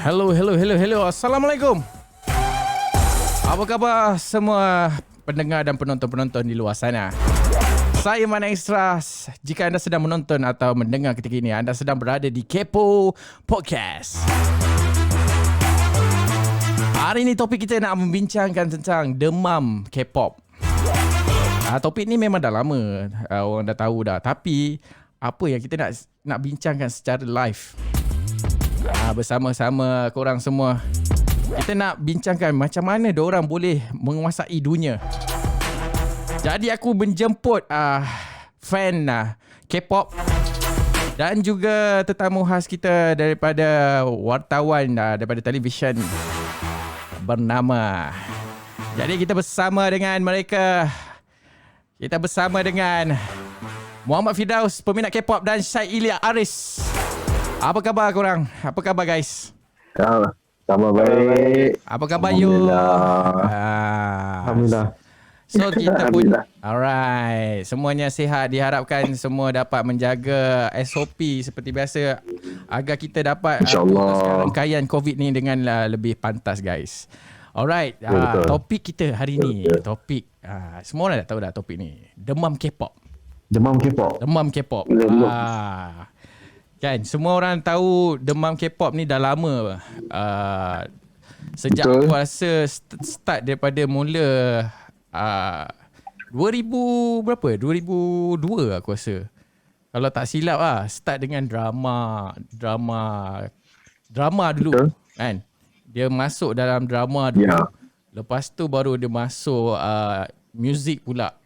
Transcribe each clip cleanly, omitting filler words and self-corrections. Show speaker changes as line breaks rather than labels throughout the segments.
Hello. Assalamualaikum. Apa khabar semua pendengar dan penonton-penonton di luar sana? Saya Mana Extras. Jika anda sedang menonton atau mendengar ketika ini, anda sedang berada di Kepo Podcast. Hari ini topik kita nak membincangkan tentang demam K-pop. Topik ni memang dah lama, orang dah tahu dah. Tapi apa yang kita nak bincangkan secara live bersama-sama korang semua. Kita nak bincangkan macam mana diorang boleh menguasai dunia. Jadi aku menjemput fan K-pop dan juga tetamu khas kita daripada wartawan daripada televisyen bernama. Jadi kita bersama dengan mereka. Kita bersama dengan Muhammad Firdaus, peminat K-pop, dan Syed Ilya Aris. Apa khabar korang? Apa khabar guys?
Khabar baik.
Apa khabar you?
Alhamdulillah.
So kita pun alright. Semuanya sihat, diharapkan semua dapat menjaga SOP seperti biasa agar kita dapat rangkaian COVID ni dengan lebih pantas guys. Alright, topik kita hari ni, topik semua orang dah tahu dah topik ni. Demam K-pop.
Demam K-pop.
Kan, semua orang tahu demam K-pop ni dah lama. Sejak aku rasa start daripada mula 2000 berapa? 2002 aku rasa. Kalau tak silap start dengan drama dulu. Betul. Kan? Dia masuk dalam drama dulu. Yeah. Lepas tu baru dia masuk music pula.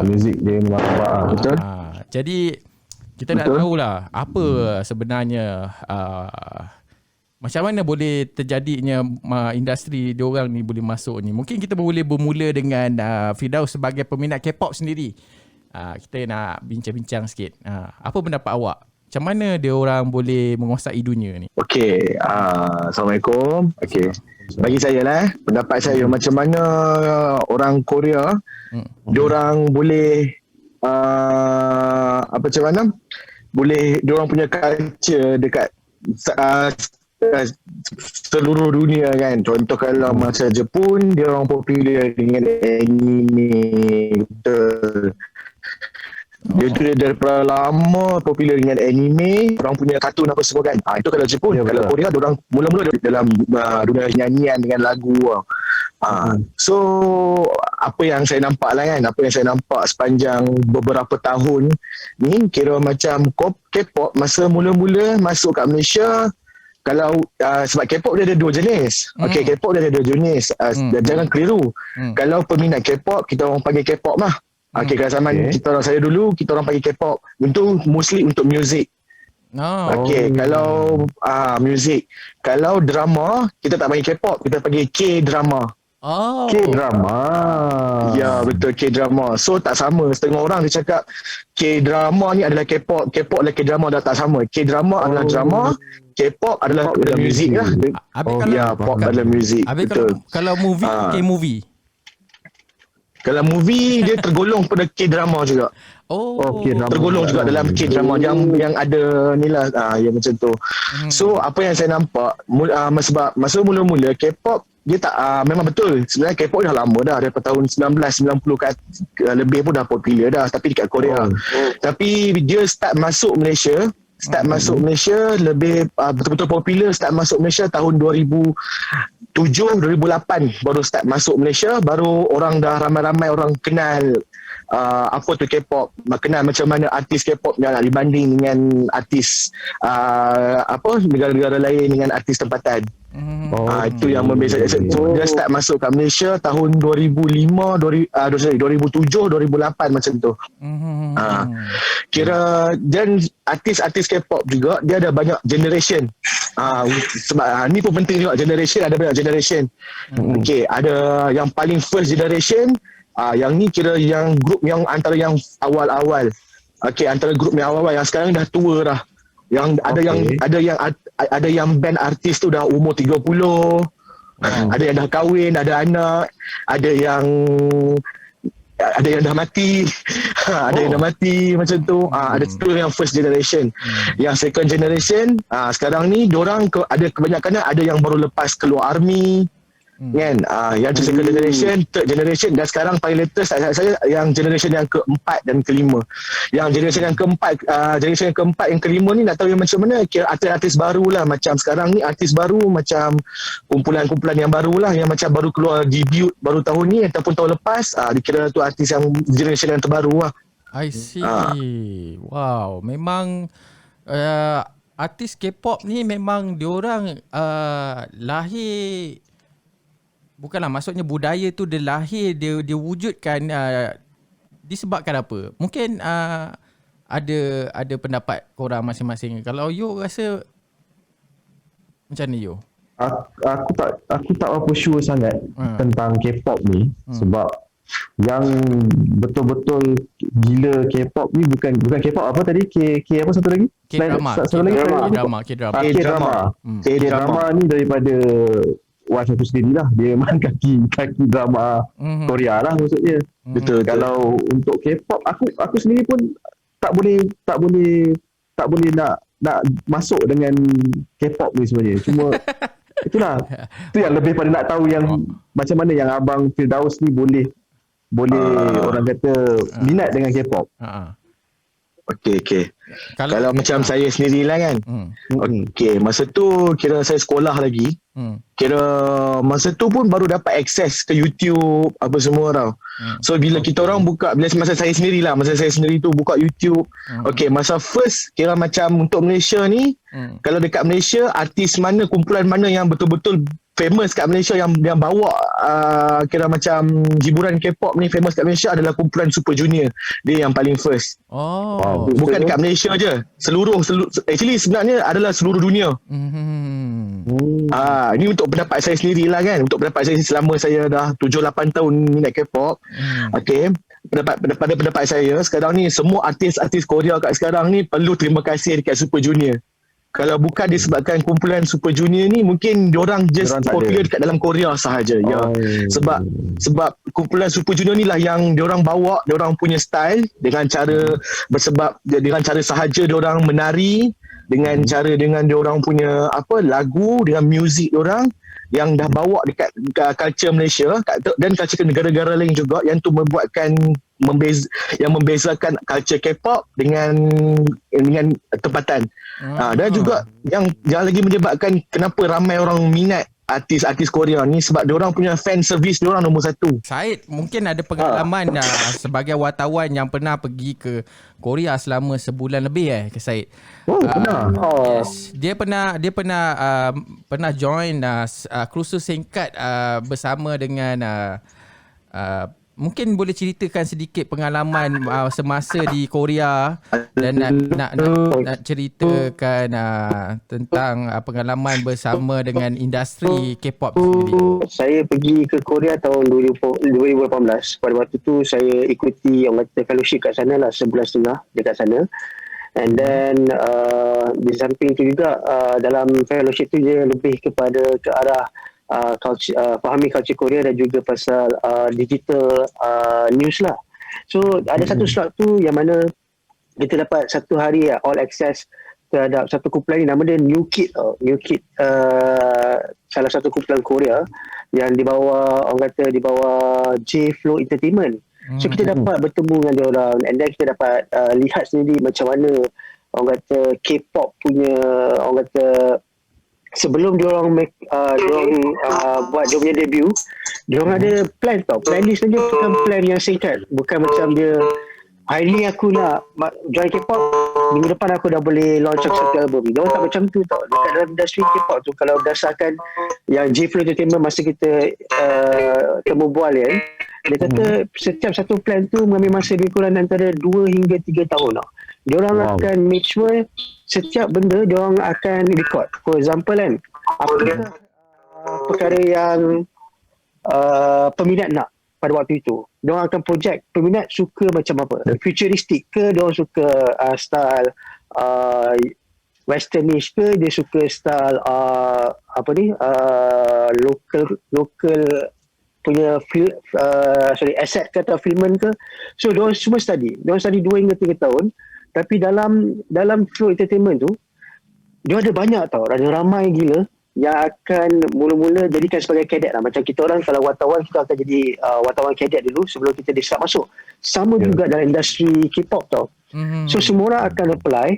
Music dia memang betul.
Jadi kita nak tahulah apa sebenarnya macam mana boleh terjadinya industri diorang ni boleh masuk ni. Mungkin kita boleh bermula dengan Firdaus sebagai peminat K-pop sendiri. Kita nak bincang-bincang sikit. Apa pendapat awak? Macam mana diorang boleh menguasai dunia ni?
Okey, Assalamualaikum. Okey. Bagi saya lah, pendapat saya macam mana orang Korea diorang boleh macam mana boleh diorang punya culture dekat seluruh dunia kan. Contoh kalau macam Jepun, diorang popular dengan anime. Betul. Dia tu daripada lama popular dengan anime, orang punya kartun apa semua kan. Itu kalau Jepun. Kalau Korea, diorang mula-mula dalam dunia nyanyian dengan lagu. So apa yang saya nampak lah kan, apa yang saya nampak sepanjang beberapa tahun ni, kira macam K-pop masa mula-mula masuk kat Malaysia. Kalau sebab K-pop dia ada dua jenis. Okey, K-pop dia ada dua jenis. Jangan keliru. Kalau peminat K-pop, kita orang panggil K-pop lah. Okey, kalau zaman kita orang, saya dulu, kita orang panggil K-pop. Untuk mostly untuk music. Okey, kalau music. Kalau drama, kita tak panggil K-pop, kita panggil K-drama. K-drama. Ya, betul, K-drama. So tak sama. Setengah orang dia cakap K-drama ni adalah K-pop, K-pop adalah K-drama. Dah tak sama. K-drama adalah drama, K-pop adalah muzik lah. Pop adalah muzik. Betul.
Kalau movie, K-movie.
Kalau movie dia tergolong pada K-drama juga. K-drama. Tergolong juga dalam K-drama yang ada ni lah, yang macam tu. So apa yang saya nampak sebab masa mula-mula K-pop dia tak memang betul. Sebenarnya K-pop dah lama dah, daripada tahun 1990 lebih pun dah popular dah, tapi dekat Korea. Tapi dia start masuk Malaysia lebih betul-betul popular, start masuk Malaysia tahun 2007-2008 baru start masuk Malaysia, baru orang dah ramai-ramai orang kenal apa tu K-pop, kenal macam mana artis K-pop nak dibanding dengan artis negara-negara lain dengan artis tempatan. Itu yang membezakan. So, dia start masuk kat Malaysia tahun 2007, 2008 macam tu. Kira dan artis-artis K-pop juga dia ada banyak generation. Sebab ni pun penting juga, generation, ada banyak generation. Okey, ada yang paling first generation, yang ni kira yang grup yang antara yang awal-awal. Okey, antara grup yang awal-awal yang sekarang dah tua dah. Yang ada yang band artis tu dah umur 30. Ada yang dah kahwin, ada anak, ada yang ada yang dah mati. Ada yang dah mati macam tu. Ada tu yang first generation. Yang second generation, sekarang ni diorang ada kebanyakannya ada yang baru lepas keluar army. Kan, yang tu second generation, third generation, dan sekarang paling latest saya yang generation yang keempat dan kelima. Yang generation yang keempat, generation yang keempat, yang kelima ni nak tahu yang macam mana, kira artis-artis baru lah. Macam sekarang ni artis baru, macam kumpulan-kumpulan yang baru lah, yang macam baru keluar debut baru tahun ni ataupun tahun lepas, dikira tu artis yang generation yang terbaru lah.
I see. Wow, memang artis K-pop ni memang diorang lahir, bukanlah, maksudnya budaya tu dia lahir, dia wujudkan disebabkan apa? Mungkin ada pendapat korang masing-masing. Kalau you rasa macam ni, you?
Aku tak apa sure sangat tentang K-pop ni sebab yang betul-betul gila K-pop ni bukan K-pop apa tadi? K apa satu lagi?
K-drama.
K-drama ni daripada Watch aku sendirilah, dia memang kaki drama Korea lah maksudnya.
Betul.
Kalau untuk K-pop, aku sendiri pun tak boleh nak masuk dengan K-pop ni sebenarnya. Cuma itulah, tu yang lebih pada nak tahu yang macam mana yang abang Firdaus ni boleh orang kata minat dengan K-pop.
Okey. Kalau macam saya sendirilah kan. Okey, masa tu kira saya sekolah lagi. Kira masa tu pun baru dapat akses ke YouTube apa semua tau. So bila kita orang buka, masa saya sendiri tu buka YouTube. Okey, masa first kira macam untuk Malaysia ni, kalau dekat Malaysia artis mana, kumpulan mana yang betul-betul famous kat Malaysia yang bawa kira macam hiburan K-pop ni famous kat Malaysia adalah kumpulan Super Junior. Dia yang paling first. Bukan dekat Malaysia je, seluruh actually sebenarnya adalah seluruh dunia. Ini untuk pendapat saya sendirilah kan. Untuk pendapat saya selama saya dah 7-8 tahun minat K-pop. Okey, pada pendapat saya sekarang ni semua artis-artis Korea kat sekarang ni perlu terima kasih dekat Super Junior. Kalau bukan disebabkan kumpulan Super Junior ni, mungkin diorang just popular dekat dalam Korea sahaja. Sebab kumpulan Super Junior ni lah yang diorang bawa diorang punya style dengan cara dengan cara sahaja diorang menari, dengan cara dengan diorang punya lagu, dengan muzik diorang yang dah bawa dekat culture Malaysia dan culture negara-negara lain juga, yang tu membezakan culture K-pop dengan tempatan. Dan juga yang lagi menyebabkan kenapa ramai orang minat artis-artis Korea ni, sebab diorang punya fan service diorang nombor satu.
Syed mungkin ada pengalaman sebagai wartawan yang pernah pergi ke Korea selama sebulan lebih ke Syed.
Pernah.
Yes. Dia pernah join kursus singkat bersama dengan mungkin boleh ceritakan sedikit pengalaman semasa di Korea dan nak ceritakan tentang pengalaman bersama dengan industri K-pop sendiri.
Saya pergi ke Korea tahun 2018. Pada waktu tu saya ikuti orang kata fellowship kat sana lah, 1.5 bulan dekat sana. And then di samping tu juga dalam fellowship tu dia lebih kepada ke arah fahami culture Korea dan juga pasal digital news lah. So ada satu slot tu yang mana kita dapat satu hari all access terhadap satu kumpulan ni, nama dia New Kid. Salah satu kumpulan Korea yang dibawa J-Flow Entertainment. So kita dapat bertemu dengan dia orang, and then kita dapat lihat sendiri macam mana orang kata K-pop punya orang kata sebelum diorang buat dia punya debut, diorang ada plan tau. Playlist dia bukan plan yang singkat. Bukan macam dia hari ni aku nak join K-pop, minggu depan aku dah boleh launch satu album. Diorang tak macam tu tau. Dekat dalam industri K-pop tu, kalau berdasarkan yang J-Flow Entertainment masa kita temu bual dia kata setiap satu plan tu mengambil masa lebih kurang antara 2 hingga 3 tahun tau. Diorang akan make sure setiap benda diorang akan record. For example kan, apa perkara yang peminat nak pada waktu itu, diorang akan project peminat suka macam apa, futuristic ke, diorang suka style westernish ke, dia suka style local asset ke atau filmen ke. So diorang semua study 2 hingga 3 tahun, tapi dalam flow entertainment tu dia ada banyak tau, ada ramai gila yang akan mula-mula jadikan sebagai cadet lah. Macam kita orang kalau wartawan, kita akan jadi wartawan cadet dulu sebelum kita diserap masuk. Sama juga dalam industri K-pop tau. So semua orang akan apply,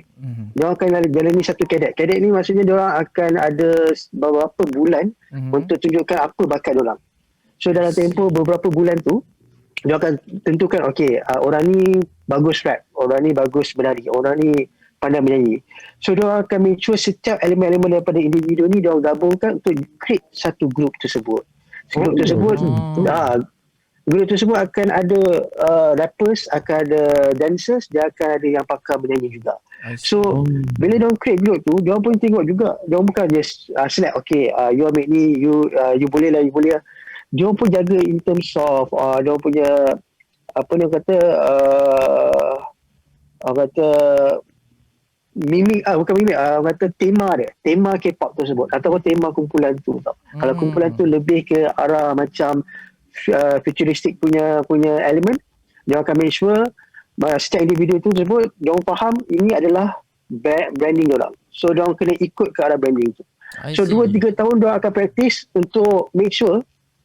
diorang akan jalani satu cadet. Cadet ni maksudnya diorang akan ada beberapa bulan untuk tunjukkan apa bakat diorang. So dalam tempoh beberapa bulan tu, dia akan tentukan orang ni bagus rap, orang ni bagus menari, orang ni pandai menyanyi. So dia akan make sure setiap elemen-elemen daripada individu ni dia gabungkan untuk create satu group tersebut. Grup tersebut akan ada rappers, akan ada dancers, dia akan ada yang pakar menyanyi juga. So bila dia create group tu, dia pun tengok juga, dia bukan just select you ambil ni, you boleh lah. Dia pun jaga in terms of dia punya apa dia kata tema K-pop tersebut atau tema kumpulan tu tau. Kalau kumpulan tu lebih ke arah macam futuristic punya elemen, dia akan make sure setiap individu tu tersebut dia orang faham ini adalah branding dia orang. So dia orang kena ikut ke arah branding tu. So 2-3 tahun dia akan practice untuk make sure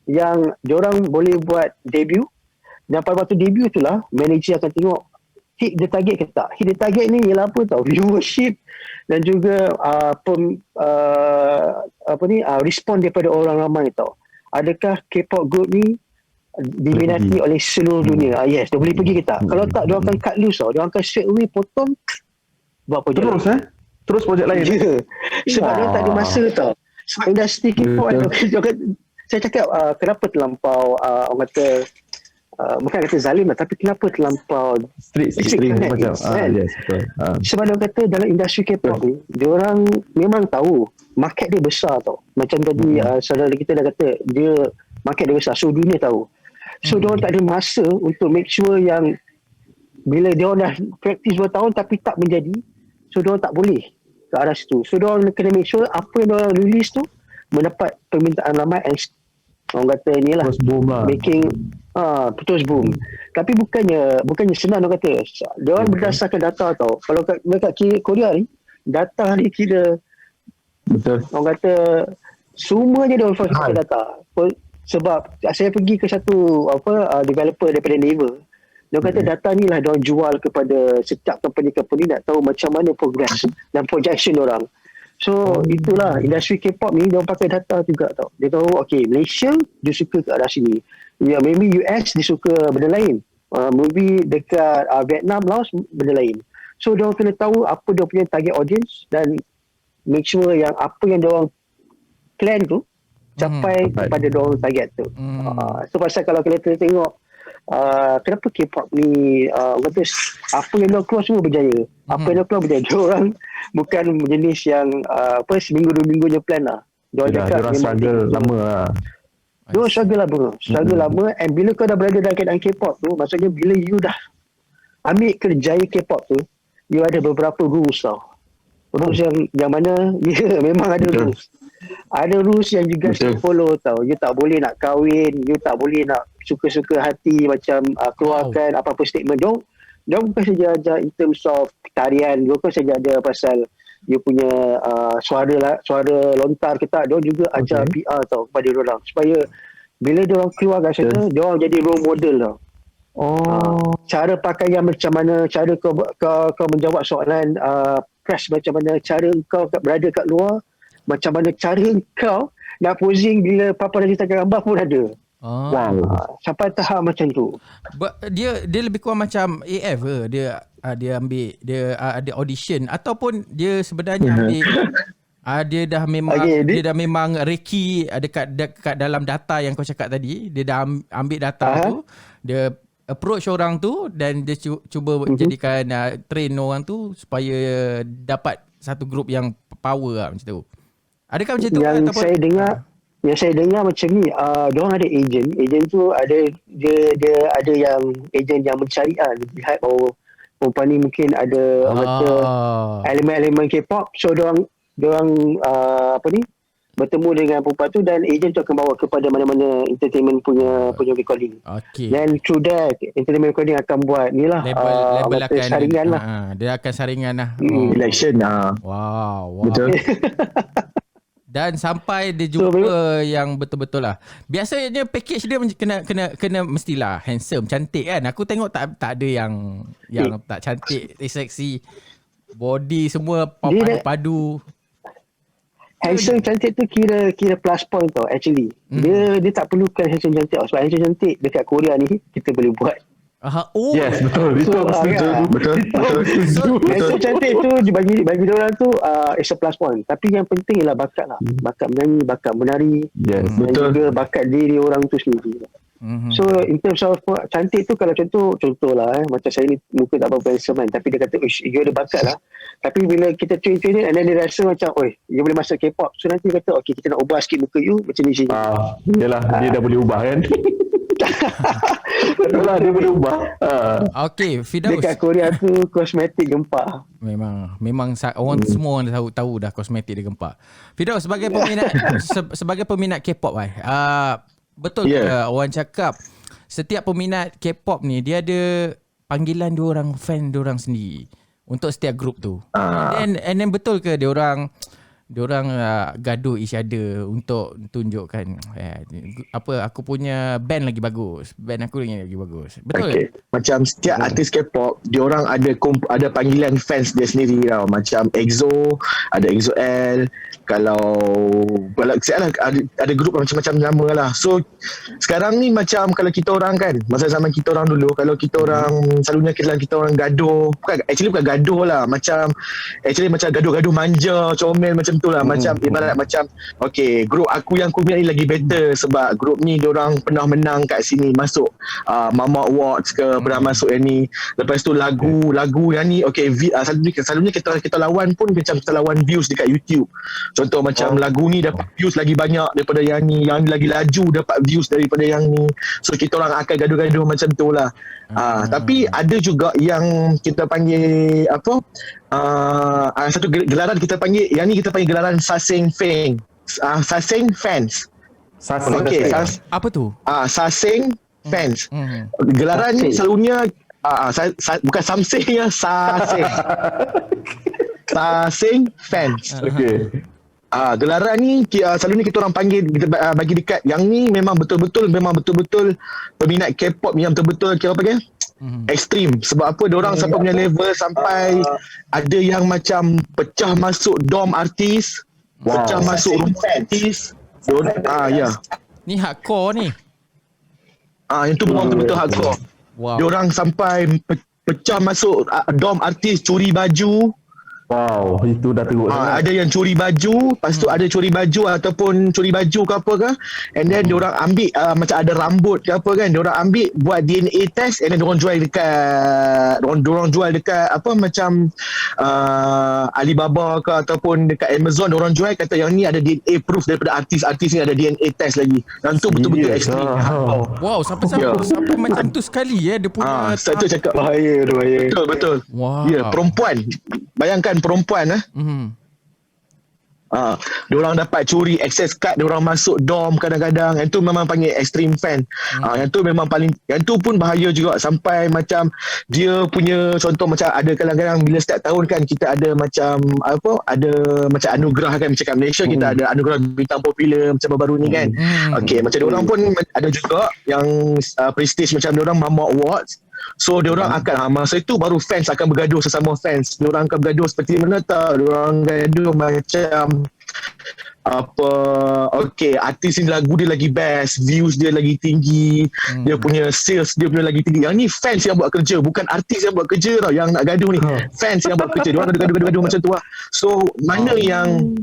yang dia orang boleh buat debut, dan pada waktu debut tu lah manager akan tengok hit the target ke tak. Hit the target ni ialah apa tau, viewership dan juga respon daripada orang ramai tau. Adakah K-pop group ni diminati oleh seluruh dunia? Yes, dia boleh pergi ke tak. Kalau tak, dia akan cut loose tau. Dia akan straight away potong, buat projek
Terus projek lain.
Sebab dia tak ada masa tau. Sebab industri K-pop saya cakap kenapa terlampau orang kata bukan kata zalim lah, tapi kenapa terlampau
strict macam yes, betul.
Sebab dia kata dalam industri K-pop ni diorang memang tahu market dia besar tau. Macam tadi saudara kita dah kata dia market dia besar, so dunia tahu. So diorang tak ada masa untuk make sure yang bila diorang dah practice 2 tahun tapi tak menjadi, so diorang tak boleh ke arah situ. So diorang kena make sure apa yang diorang release tu mendapat permintaan ramai and orang kata ni lah making terus boom. Tapi bukannya senang orang kata. Dia orang berdasarkan data tau. Kalau dekat Korea ni data ni kira betul. Orang kata semuanya dia orang pakai data. Sebab saya pergi ke satu developer daripada Naver. Dia kata data ni lah dia orang jual kepada setiap company nak tahu macam mana progress dan projection dia orang. So itulah industri K-pop ni dia pakai data juga tau. Dia tahu Malaysia dia suka ke arah sini. Ya, maybe US dia suka benda lain. Maybe dekat Vietnam, Laos benda lain. So dia kena tahu apa dia punya target audience dan make sure yang apa yang dia orang plan tu capai kepada dia orang target tu. So pasal kalau kita tengok kenapa K-pop ni kata apa yang dia keluar semua berjaya. Apa yang dia keluar berjaya. Dia orang bukan jenis yang seminggu 2 minggu je plan lah. Dia orang struggle lama lah. Dia orang struggle lama. And bila kau dah berada dalam K-pop tu, maksudnya bila you dah ambil kerjaya K-pop tu, you ada beberapa rules tau. Rules yang mana memang ada rules. Ada rules yang juga follow tau. You tak boleh nak kahwin, you tak boleh nak suka-suka hati macam keluarkan apa-apa statement. Dia bukan saja ajar in terms of tarian, dia bukan saja ada pasal you punya suara lontar ke tak. Dia juga ajar PR tau kepada dia orang supaya bila dia orang keluar kat sana, dia orang jadi role model tau. Cara pakaian macam mana, cara kau menjawab soalan press macam mana, cara kau berada kat luar macam mana, cara kau nak posing bila Papa dah letakkan gambar pun ada. Sampai tahap macam tu.
Dia lebih kurang macam AF ke? Dia ambil dia ada audition ataupun dia sebenarnya ambil dia dah memang reki dekat dalam data yang kau cakap tadi. Dia dah ambil data tu, dia approach orang tu dan dia cuba jadikan train orang tu supaya dapat satu grup yang power lah, macam tu. Adakah macam tu?
Yang saya dengar macam ni, diorang ada agent tu ada dia ada yang agent yang mencari lihat perempuan ni mungkin ada elemen-elemen K-pop, so diorang bertemu dengan perempuan tu dan ejen tu akan bawa kepada mana-mana entertainment punya recording.
Okey.
Dan through that entertainment recording akan buat ni lah
Label akan
saringan lah.
dia akan saringan lah.
Election
Wow.
betul.
Dan sampai dia jumpa yang betul-betul lah. Biasanya package dia kena mestilah handsome, cantik kan. Aku tengok tak ada yang tak cantik, seksi. Body semua padu.
Handsome cantik tu kira plus point tau actually. Dia tak perlukan handsome cantik tau. Sebab handsome cantik dekat Korea ni kita boleh buat.
Yes, betul. Itu aku setuju.
Betul.
Handsome cantik tu bagi diorang tu it's a plus point. Tapi yang penting ialah bakat lah. Bakat menyanyi, bakat menari.
Yes,
dan
betul.
juga bakat diri orang tu sendiri. So in terms of cantik tu, kalau contoh lah macam saya ni muka tak apa-apa handsome kan, tapi dia kata you ada bakat lah. Tapi bila kita train dia, and then dia rasa macam you boleh masuk K-pop, so nanti dia kata okay, kita nak ubah sikit muka you macam ni sini.
Yelah, dia dah boleh ubah kan. Betul lah, dia boleh ubah.
Okey, Firdaus.
Dekat Korea tu kosmetik gempak.
Memang orang semua orang tahu dah kosmetik dia gempak. Firdaus sebagai peminat sebagai peminat K-pop betul ke orang cakap setiap peminat K-pop ni dia ada panggilan diorang fan diorang sendiri untuk setiap grup tu. And then betul ke diorang gaduh each other untuk tunjukkan aku punya band lagi bagus, band aku lagi bagus. Betul ke?
Macam setiap artis K-pop diorang ada panggilan fans dia sendiri tau. Macam EXO, ada EXO-L. Kalau ada grup macam-macam nama lah. So sekarang ni macam kalau kita orang kan, masa zaman kita orang dulu, kalau kita orang selalunya kita orang gaduh, bukan gaduh lah, macam gaduh-gaduh manja, comel macam tu lah. Macam ibarat macam okay, grup aku yang aku punya ni lagi better sebab grup ni diorang pernah menang kat sini, masuk Mama Awards ke, pernah masuk yang ni. Lepas tu lagu yang ni okay, selalunya kita lawan pun macam kita lawan views dekat YouTube. Contoh macam lagu ni dapat views lagi banyak daripada yang ni lagi laju dapat views daripada yang ni. So kita orang akan gaduh-gaduh macam tu lah. Tapi ada juga yang kita panggil satu gelaran kita panggil, yang ni kita panggil gelaran Saseng Fans. Saseng Fans. Okay,
apa tu?
Saseng Fans. Gelaran ni selalunya bukan Samseng ya, Saseng. Saseng Fans.
Okay.
Gelaran ni selalunya kita orang panggil, kita bagi dekat yang ni memang betul-betul peminat K-pop yang betul-betul kira apa ke? Ekstrim. Sebab apa diorang sampai punya level sampai ada yang macam pecah masuk dom artis, pecah masuk rumah artis.
Ni hardcore ni.
Yang tu memang betul-betul hardcore. Diorang sampai pecah masuk dom artis, curi baju.
Wow, itu dah teruk.
Ada yang curi baju, lepas tu ada curi baju ataupun curi baju ke apa ke, and then diorang ambil macam ada rambut ke apa kan, diorang ambil buat DNA test, and then diorang jual dekat apa macam Alibaba ke ataupun dekat Amazon, diorang jual kata yang ni ada DNA proof daripada artis-artis ni ada DNA test lagi. Dan tu betul-betul ekstrim.
Wow, sampai macam tu sekali dia punya.
Satu cakap
bahaya.
Betul.
Wow.
Ya, perempuan. Bayangkan perempuan diorang dapat curi access card, diorang masuk dom kadang-kadang. Yang tu memang panggil extreme fan. Yang tu memang paling, yang tu pun bahaya juga sampai macam dia punya contoh macam ada kadang-kadang bila setiap tahun kan kita ada macam ada macam anugerah kan, macam kat Malaysia kita ada anugerah bintang popular macam baru-baru ni kan. Okay, macam diorang pun ada juga yang prestige macam diorang Mama Awards. So diorang akan masa itu baru fans akan bergaduh sesama fans. Diorang akan bergaduh seperti mana tak? Diorang gaduh macam artis ni lagu dia lagi best, views dia lagi tinggi, dia punya sales dia punya lagi tinggi. Yang ni fans yang buat kerja, bukan artis yang buat kerja tau. Yang nak gaduh ni fans yang buat kerja. Diorang gaduh macam tu lah. So mana yang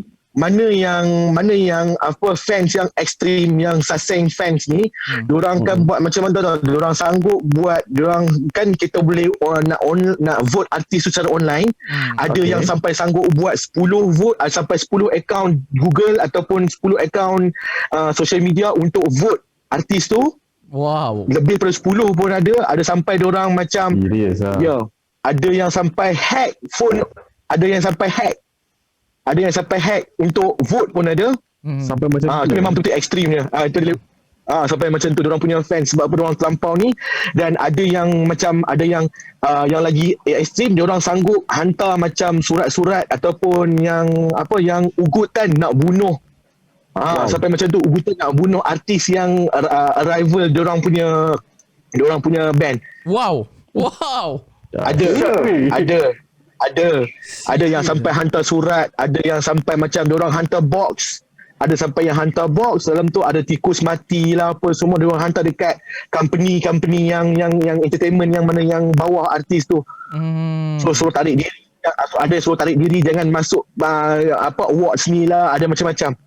fans yang ekstrim, yang Saseng fans ni, diorang kan buat macam mana tau, diorang sanggup buat, diorang kan kita boleh nak vote artis secara online. Ada yang sampai sanggup buat 10 vote, sampai 10 account Google ataupun 10 account social media untuk vote artis tu.
Wow.
Lebih daripada 10 pun ada sampai diorang macam ada yang sampai hack phone, ada yang sampai hack untuk vote pun ada.
Sampai macam
Itu memang betul ekstrimnya. Sampai macam tu diorang punya fans sebab apa diorang terlampau ni. Dan ada yang macam yang lagi ekstrim, diorang sanggup hantar macam surat-surat ataupun yang ugutan nak bunuh. Sampai macam tu ugutan nak bunuh artis yang rival diorang punya band.
Wow.
Ada yang sampai hantar surat, ada yang sampai macam diorang hantar box. Ada sampai yang hantar box, dalam tu ada tikus mati lah apa semua diorang hantar dekat company yang entertainment yang mana yang bawah artis tu. So suruh tarik diri. Ada suruh tarik diri, jangan masuk awards ni lah, ada macam-macam.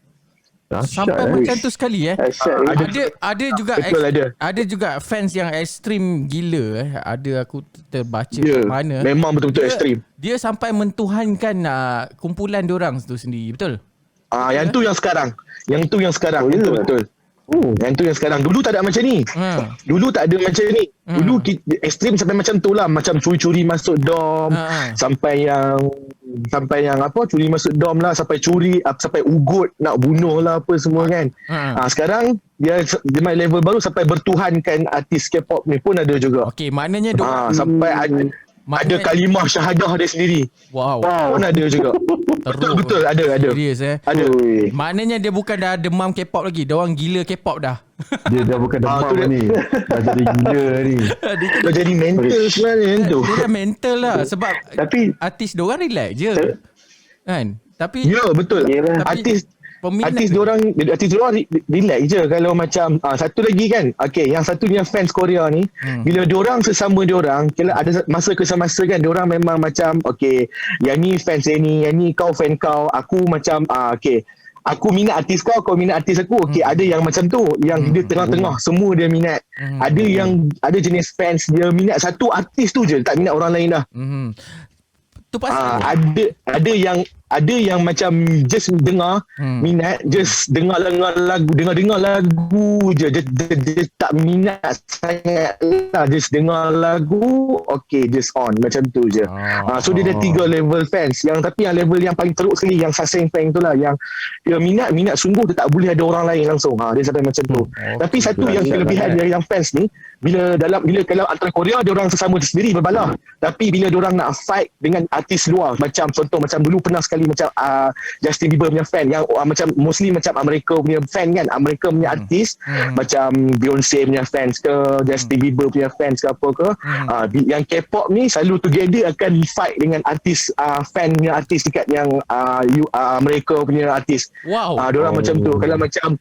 Sampai macam tu sekali Ada juga
Betul,
ada juga fans yang ekstrim gila Ada aku terbaca mana
memang betul-betul ekstrim.
Dia sampai mentuhankan kumpulan diorang tu sendiri, betul?
Yang tu yang sekarang. Itu betul. Yang tu yang sekarang. Dulu tak ada macam ni. Dulu tak ada macam ni. Dulu ekstrim sampai macam tu lah. Macam curi-curi masuk dom. Sampai yang curi masuk dom lah. Sampai ugut nak bunuh lah apa semua kan. Sekarang dia main level baru sampai bertuhankan artis K-pop ni pun ada juga.
Okey, maknanya
sampai ada kalimah syahadah dia sendiri.
Wow.
Pun ada juga. Betul ada.
Serius
Ada.
Maknanya dia bukan dah demam K-pop lagi. Dia orang gila K-pop dah.
Dia dah bukan demam ni. Dah jadi gila ni.
Dah jadi mental sebenarnya tu.
Dia dah mental lah. Sebab
Tapi
artis diorang relax je. Kan? Tapi
Ya betul. Artis diorang relax je. Kalau macam satu lagi kan, yang satunya fans Korea ni, bila diorang sesama diorang, kalau ada masa ke masa kan, diorang memang macam yang ni fans yang ni kau fan kau, aku macam aku minat artis kau minat artis aku. Ada yang macam tu, yang dia tengah-tengah semua dia minat. Ada jenis fans dia minat satu artis tu je, tak minat orang lain dah.
tu pasti
ada yang macam just dengar minat, just dengar lagu je, dia tak minat sangat lah, just dengar lagu just on macam tu je. So dia ada 3 level fans, tapi yang level yang paling teruk sekali yang Sasaeng fan tu lah, yang dia minat sungguh, dia tak boleh ada orang lain langsung, dia sampai macam tu. Tapi satu yang kelebihan dari yang fans ni, bila kalau antara Korea dia orang sesama sendiri berbalah, tapi bila dia orang nak fight dengan artis luar, macam contoh macam dulu pernah sekali macam Justin Bieber punya fan yang macam mostly macam Amerika punya fan kan, Amerika punya artis macam Beyonce punya fans ke, Justin Bieber punya fans ke apa ke, yang K-pop ni selalu together akan fight dengan artis fan punya artis dekat yang Amerika punya artis. Diorang macam tu. Kalau macam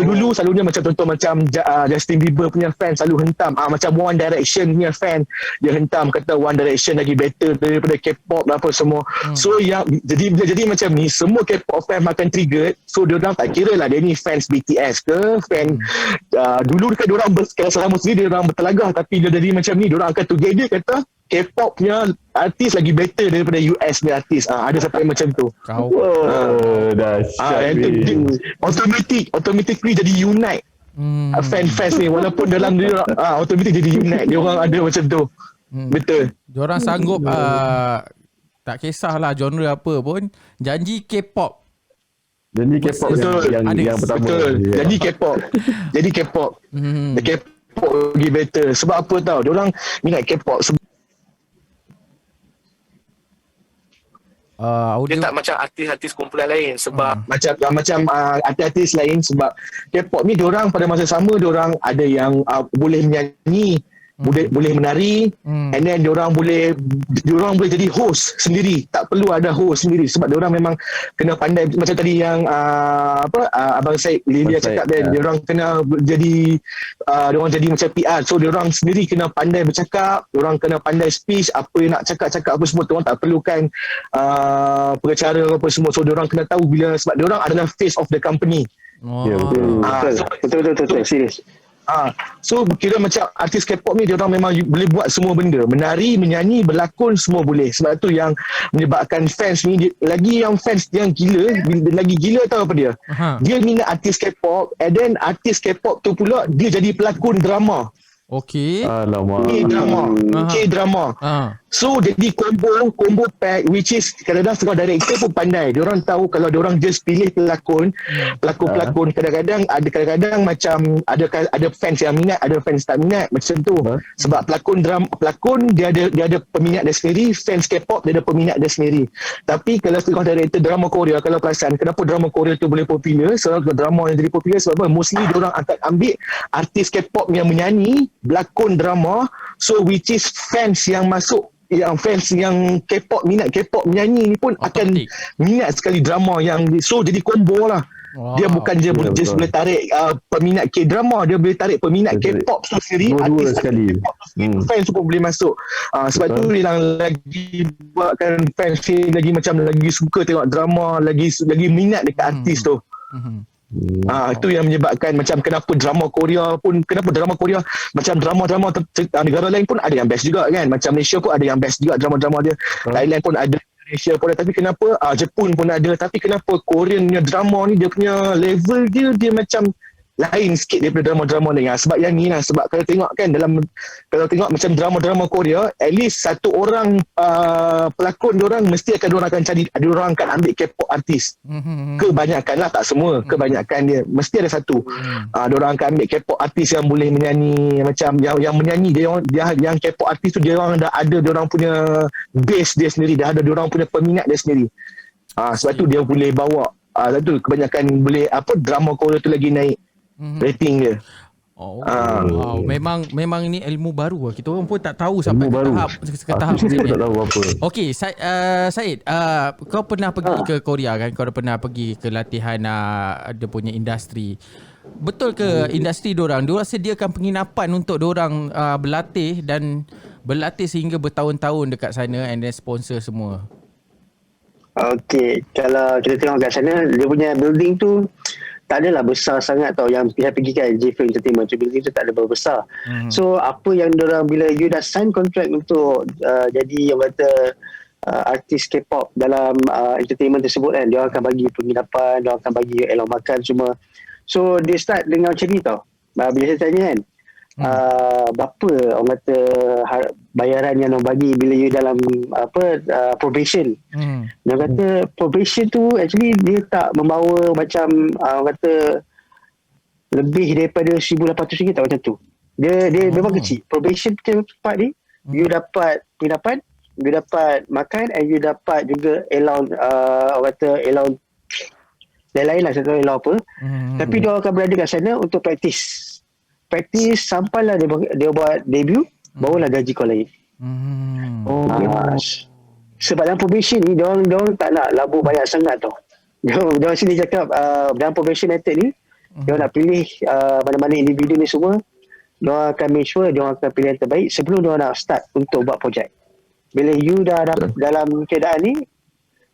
dulu selalunya macam contoh macam Justin Bieber punya fan selalu hentam macam One Direction punya fan, dia hentam kata One Direction lagi better daripada K-pop apa semua. So yang jadi macam ni, semua K-pop fan makan trigger. So diorang tak kira lah dia ni fans BTS ke fan dulu dekat diorang selama sendiri diorang bertelagah, tapi dia jadi macam ni diorang akan together kata K-pop punya artis lagi better daripada US punya artis. Ada sampai macam tu.
Dahsyat.
Automatically jadi unite. Fans ni walaupun dalam dia automatic jadi unite. Dia orang ada macam tu. Betul.
Diorang sanggup tak kisahlah genre apa pun, janji K-pop.
Jadi K-pop
betul.
yang pertama.
Betul. Jadi K-pop. K-pop lagi better. Sebab apa tau? Diorang minat K-pop dia tak macam artis-artis kumpulan lain, sebab macam artis-artis lain, sebab K-pop ni diorang pada masa sama diorang ada yang boleh menyanyi, boleh menari, and then diorang boleh jadi host sendiri, tak perlu ada host sendiri, sebab diorang memang kena pandai macam tadi yang Abang Syed Lilia cakap dan diorang kena jadi diorang jadi macam PR, so diorang sendiri kena pandai bercakap, diorang kena pandai speech, apa yang nak cakap apa semua, diorang tak perlukan pengacara apa semua, so diorang kena tahu bila, sebab diorang adalah face of the company. Betul serius. So kira macam artis K-pop ni diorang memang boleh buat semua benda, menari, menyanyi, berlakon, semua boleh. Sebab tu yang menyebabkan fans ni lagi, yang fans yang gila, lagi gila tahu apa dia? Dia minat artis K-pop, and then artis K-pop tu pula dia jadi pelakon drama.
Okey.
Alamak.
K-drama. So jadi combo pack, which is kadang-kadang setengah director pun pandai. Diorang tahu kalau diorang just pilih pelakon kadang-kadang macam ada fans yang minat, ada fans tak minat macam tu. Sebab pelakon dia ada peminat dia sendiri, fans K-pop dia ada peminat dia sendiri. Tapi kalau setengah director drama Korea, kalau perasan kenapa drama Korea tu boleh popular, sebab drama yang jadi popular sebab apa? Mostly diorang akan ambil artis K-pop yang menyanyi, berlakon drama, so which is fans yang masuk, yang fans yang K-pop, minat K-pop menyanyi ni pun akan minat sekali drama yang so jadi combo lah. Dia bukan je just boleh tarik peminat K-drama, dia boleh tarik peminat K-pop sendiri, artis
sekali.
Fans pun boleh masuk. Sebab tu yang lagi buatkan fans ni lagi macam lagi suka tengok drama, lagi minat dekat artis tu. Itu yang menyebabkan macam kenapa drama Korea macam drama-drama negara lain pun ada yang best juga kan. Macam Malaysia pun ada yang best juga drama-drama dia. Thailand pun ada, Malaysia pun ada. Tapi kenapa Jepun pun ada. Tapi kenapa Korean punya drama ni dia punya level dia macam lain sikit daripada drama-drama lain. Sebab yang ni lah. Sebab kalau tengok kan kalau tengok macam drama-drama Korea, at least satu orang pelakon diorang mesti diorang akan cari, diorang akan ambil K-pop artis. Kebanyakan lah, tak semua, kebanyakan dia mesti ada satu. Diorang akan ambil K-pop artis yang boleh menyanyi, macam yang menyanyi dia yang K-pop artis tu diorang dah ada diorang punya base dia sendiri, dah ada diorang punya peminat dia sendiri. Sebab tu dia boleh bawa sebab tu kebanyakan boleh drama Korea tu lagi naik rating dia.
Wow. Memang ini ilmu baru lah. Kita orang pun tak tahu sampai ke tahap macam ni.
Tak tahu apa.
Okey, Syed, kau pernah pergi ke Korea kan? Kau pernah pergi ke latihan dia punya industri. Betul ke industri diorang sediakan penginapan untuk diorang berlatih sehingga bertahun-tahun dekat sana, and then sponsor semua?
Okey, kalau kita tengok kat sana, dia punya building tu tak adalah besar sangat tau. Yang saya pergi kan J-Film Entertainment, building tu tak ada berapa besar. So apa yang diorang, bila you dah sign contract untuk jadi yang kata artis K-pop dalam entertainment tersebut kan, dia akan bagi penginapan, dia akan bagi elok makan semua. So dia start dengan macam ni tau. Bila saya tanya kan, berapa orang kata bayaran yang orang bagi bila you dalam probation. Dia kata probation tu actually dia tak membawa macam orang kata lebih daripada RM1,800 tak, macam tu. Dia memang kecil. Probation tempat ni you dapat penginapan, you dapat makan, and you dapat juga allowance, orang kata allowance lain-lain lah, saya tahu allowance apa. Tapi dia akan berada kat sana untuk praktis sampailah dia buat debut, barulah gaji kau lain. Sebab dalam probation ni diorang tak nak labur banyak sangat tau. Diorang sini cakap dalam probation method ni diorang nak pilih mana-mana individu ni semua, diorang akan make sure diorang akan pilih yang terbaik sebelum diorang nak start untuk buat projek. Bila you dah dalam keadaan ni,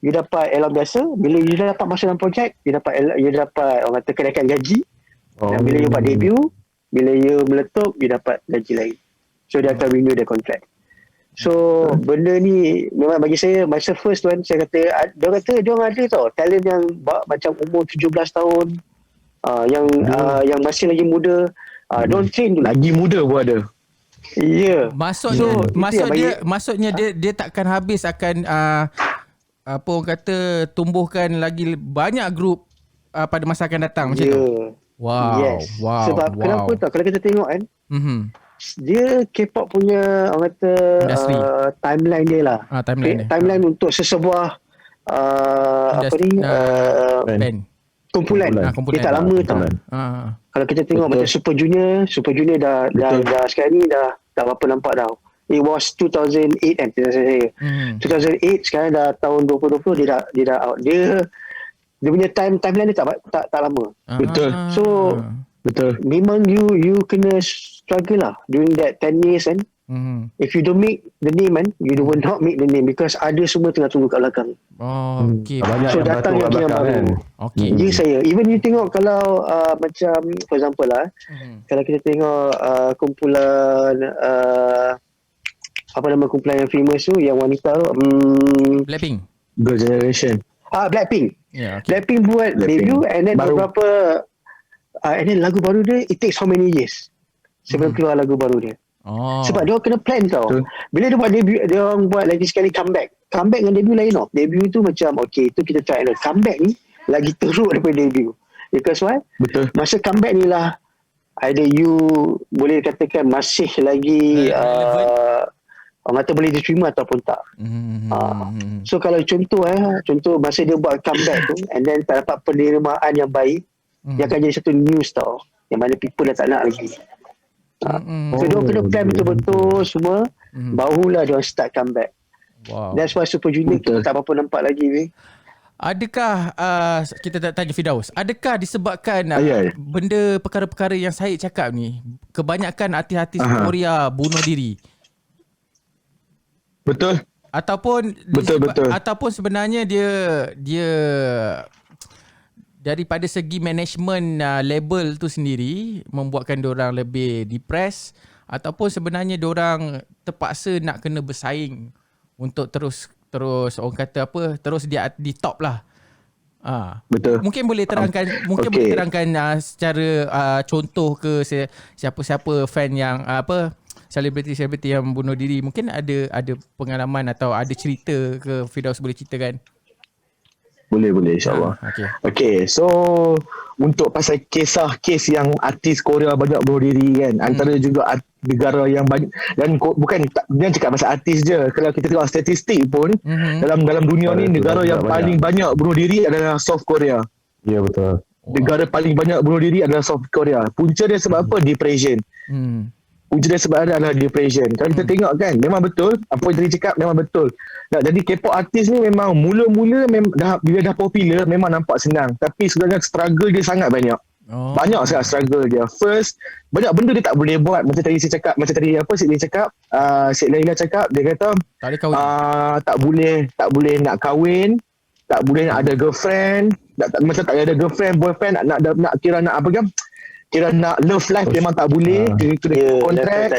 you dapat allowance biasa. Bila you dah dapat masuk dalam projek, you dapat orang kata kenaikan gaji. Dan bila you buat debut, bila you meletup, you dapat gaji lain. So dia akan renew the contract. So benda ni memang bagi saya, masa first one saya kata, dia kata dia orang ada tau talent yang macam umur 17 tahun, yang masih lagi muda, don't train dulu.
Lagi muda pun ada.
Ya.
Maksudnya dia takkan habis akan apa orang kata tumbuhkan lagi banyak grup pada masa akan datang macam tu. Wow.
Yes.
Wow.
Sebab kenapa tau, kalau kita tengok kan, dia K-pop punya orang kata timeline dia lah. Timeline untuk sesebuah
band.
Kumpulan. Dia tak lama tau. Kalau kita tengok macam Super Junior dah sekarang ni dah berapa nampak dah. It was 2008 kan, 2008, sekarang dah tahun 2020 dia dah out. Dia punya timeline dia tak lama.
Betul.
So betul. Memang you kena struggle lah during that 10 years kan. If you don't make the name kan, you will not make the name because ada semua tengah tunggu kat belakang.
Okay.
Banyak
so
yang
datang yang baru kan.
Okay.
Ya saya, even you tengok kalau macam for example lah, kalau kita tengok kumpulan apa nama kumpulan yang famous tu, yang wanita tu,
Blackpink.
Girl Generation.
Blackpink.
Yeah, okay.
Blackpink buat debut, and then
baru.
beberapa and then lagu baru dia, it takes how many years sebelum keluar lagu baru dia. Sebab dia orang kena plan tau.
Betul.
Bila dia buat debut, dia orang buat lagi sekali comeback dengan debut lain tau. Debut tu macam okay, tu kita try. Comeback ni lagi teruk daripada debut. Because why?
Betul.
Masa comeback ni lah, either you boleh katakan masih lagi orang kata boleh diterima ataupun tak. So kalau contoh masa dia buat comeback tu and then tak dapat penerimaan yang baik, dia akan jadi satu news tau, yang mana people dah tak nak lagi. So dia kena plan betul-betul semua, barulah dia start comeback.
Wow.
That's why Super Junior kita tak apa nampak lagi weh.
Adakah kita tak tanya Firdaus, adakah disebabkan benda perkara-perkara yang Syed cakap ni, kebanyakan artis-artis Korea bunuh diri?
Betul.
Ataupun
Betul.
ataupun sebenarnya dia daripada segi management label tu sendiri membuatkan diorang lebih depressed, ataupun sebenarnya diorang terpaksa nak kena bersaing untuk terus orang kata apa, terus dia di top lah.
Betul.
Mungkin boleh terangkan boleh terangkan secara contoh ke siapa-siapa fan yang selebriti yang bunuh diri, mungkin ada pengalaman atau ada cerita ke, Firdaus boleh ceritakan?
Boleh insyaAllah. Okay, so untuk pasal kes yang artis Korea banyak bunuh diri kan, antara juga negara yang banyak, dan bukan dia cakap pasal artis je, kalau kita tengok statistik pun dalam dunia ni, negara yang paling banyak bunuh diri adalah South Korea.
Ya, betul.
Negara paling banyak bunuh diri adalah South Korea. Punca dia sebab apa? Depression. Punca dia sebab adalah depression. Kalau kita tengok kan, memang betul apa yang tadi cakap, memang betul. Jadi K-pop artis ni memang mula-mula bila dah popular memang nampak senang, tapi sebenarnya struggle dia sangat banyak. Banyak sangat struggle dia. First, banyak benda dia tak boleh buat. Macam tadi Cik Laila cakap, dia kata tak boleh nak kahwin, tak boleh nak ada girlfriend, macam tak ada girlfriend, boyfriend, nak kira nak apa kan? Kira nak love life memang tak boleh. Kena kontrak,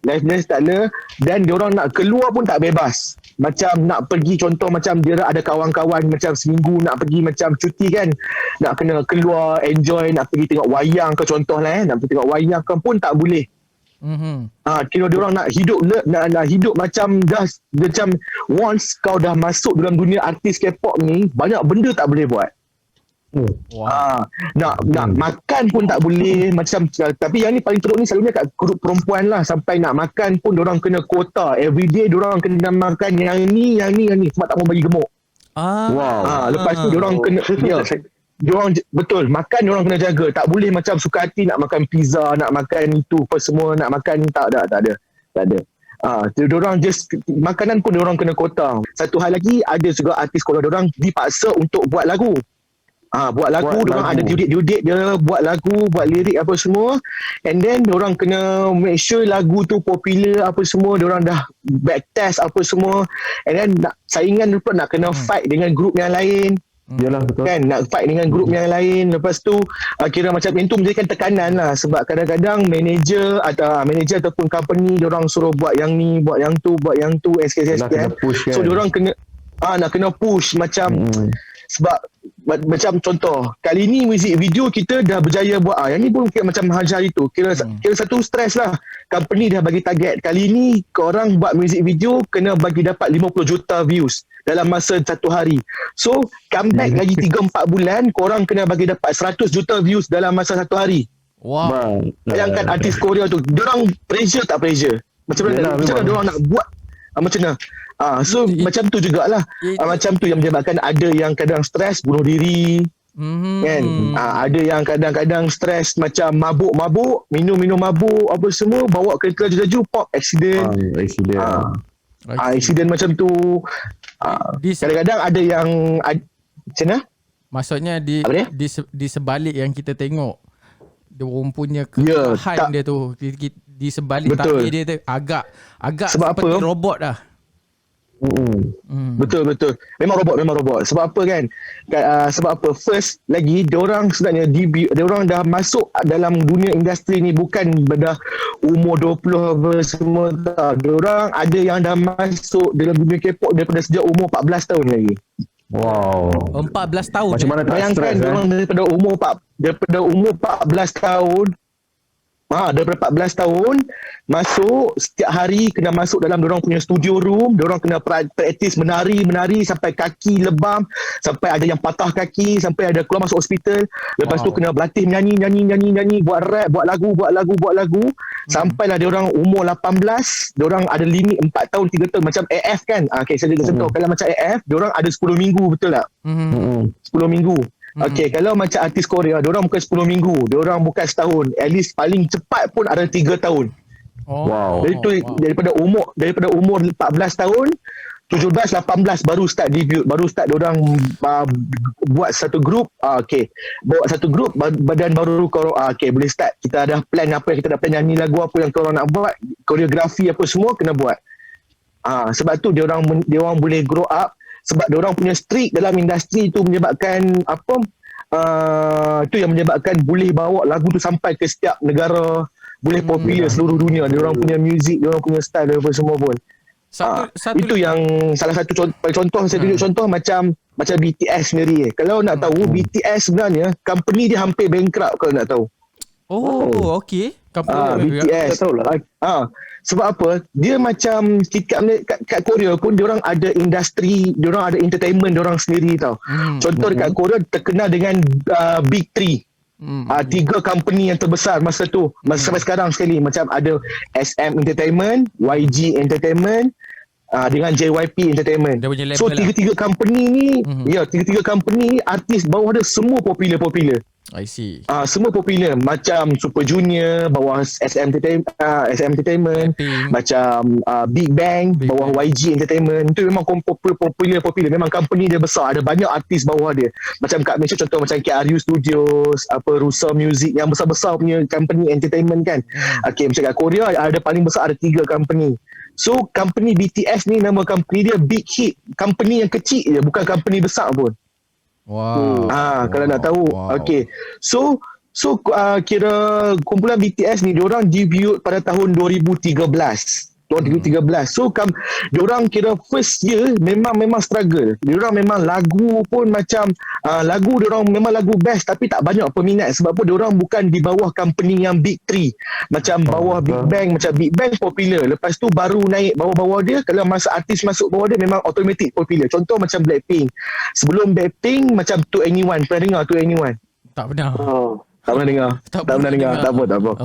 life tak ada. Dan diorang nak keluar pun tak bebas. Macam nak pergi, contoh macam dia ada kawan-kawan macam seminggu nak pergi macam cuti kan, nak kena keluar enjoy, nak pergi tengok wayang ke contoh lah nak pergi tengok wayang ke pun tak boleh. Kira diorang nak hidup nak hidup macam macam once kau dah masuk dalam dunia artis K-pop ni, banyak benda tak boleh buat. Nak makan pun tak boleh macam. Tapi yang ni paling teruk ni selalunya kat grup perempuan lah, sampai nak makan pun diorang kena kuota, everyday diorang kena makan yang ni sebab tak mau bagi gemuk. Lepas tu diorang kena diorang betul makan, diorang kena jaga, tak boleh macam suka hati nak makan pizza, nak makan itu apa semua, nak makan tak ada. Diorang just makanan pun diorang kena kuota. Satu hal lagi, ada juga artis Korea diorang dipaksa untuk buat lagu. Buat lagu, diorang ada due date dia, buat lagu, buat lirik apa semua, and then diorang kena make sure lagu tu popular apa semua, diorang dah back test apa semua, and then saingan pun nak kena fight dengan grup yang lain.
Yalah, betul.
Kan, nak fight dengan grup yang lain. Lepas tu kira macam itu menjadikan tekanan lah, sebab kadang-kadang manager ataupun company diorang suruh buat yang ni, buat yang tu, SKSPM. So diorang kena nak kena push macam sebab macam contoh kali ni music video kita dah berjaya buat, yang ni pun kira macam Hajar itu, kira satu stres lah. Company dah bagi target kali ni korang buat music video kena bagi dapat 50 juta views dalam masa satu hari. So comeback lagi 3-4 bulan, korang kena bagi dapat 100 juta views dalam masa satu hari. Bayangkan artis Korea tu, diorang pressure tak pressure? Macam mana diorang nak buat macam mana? So macam tu jugalah. Macam tu yang menyebabkan ada yang kadang stres bunuh diri, kan? Ada yang kadang-kadang stres macam mabuk, minum mabuk apa semua, bawa kereta laju-laju, pop accident. Accident macam tu. Kadang-kadang ada yang macam mana?
Maksudnya di sebalik yang kita tengok, dia orang punya kekalahan dia tu, di sebalik takdir dia tu agak
sebab
seperti
apa?
robot dah.
Betul. Memang robot. Sebab apa kan? Sebab apa? First lagi, diorang sebenarnya diorang dah masuk dalam dunia industri ni bukan dah umur 20 semua tak. Diorang ada yang dah masuk dalam dunia K-pop daripada sejak umur 14 tahun lagi.
14 tahun.
Macam mana tak
bayangkan
stres,
diorang daripada umur 14 tahun. Daripada 14 tahun masuk, setiap hari kena masuk dalam dorang punya studio room, dorang kena praktis menari sampai kaki lebam, sampai ada yang patah kaki, sampai ada keluar masuk hospital. Lepas tu kena berlatih nyanyi, buat rap, buat lagu. Sampailah diorang umur 18, diorang ada limit 4 tahun 3 tahun macam AF kan. Okay, saya juga contoh kalau macam AF, diorang ada 10 minggu, betul tak? 10 minggu. Okay, kalau macam artis Korea, diorang bukan 10 minggu, diorang bukan setahun, at least paling cepat pun ada 3 tahun. Daripada umur 14 tahun, 17, 18 baru start debut, baru start diorang buat satu grup. Buat satu grup dan baru boleh start. Kita ada plan apa yang kita dah plan, nyanyi lagu apa yang korang nak buat, koreografi apa semua kena buat. Sebab tu diorang boleh grow up. Sebab diorang punya streak dalam industri tu menyebabkan itu yang menyebabkan boleh bawa lagu tu sampai ke setiap negara, boleh popular seluruh dunia. Diorang punya music, diorang punya style apa semua pun. Itu yang salah satu contoh saya tunjuk contoh macam BTS sendiri. Kalau nak tahu BTS sebenarnya company dia hampir bankrupt kalau nak tahu.
Okey.
BTS. Sebab apa? Dia macam kat Korea pun diorang ada industri, diorang ada entertainment diorang sendiri tau. Contoh dekat Korea terkenal dengan Big Three. 3 company yang terbesar masa tu, sampai sekarang sekali, macam ada SM Entertainment, YG Entertainment, dengan JYP Entertainment. So tiga-tiga company ni, tiga-tiga company ni artis bawah dia semua popular.
I see.
Semua popular, macam Super Junior bawah SM Entertainment, macam Big Bang bawah YG Entertainment. Itu memang popular. Memang company dia besar, ada banyak artis bawah dia. Macam kat Malaysia contoh macam KRU Studios, Rusa Music, yang besar-besar punya company entertainment kan. Macam kat Korea ada paling besar, ada 3 company. So company BTS ni nama company dia Big Hit, company yang kecil je, bukan company besar pun. Kalau nak tahu. Okay. So kira kumpulan BTS ni diorang debut pada tahun 2013. So diorang kira first year memang struggle. Diorang memang lagu pun macam lagu diorang memang lagu best tapi tak banyak peminat. Sebab apa diorang bukan di bawah company yang Big Three. Macam bawah Big Bang. Macam Big Bang popular, lepas tu baru naik bawah-bawah dia. Kalau masa artis masuk bawah dia memang automatic popular. Contoh macam Blackpink. Sebelum Blackpink macam 2NE1. Pernah dengar 2NE1?
Tak pernah.
Tak pernah dengar. Tak apa.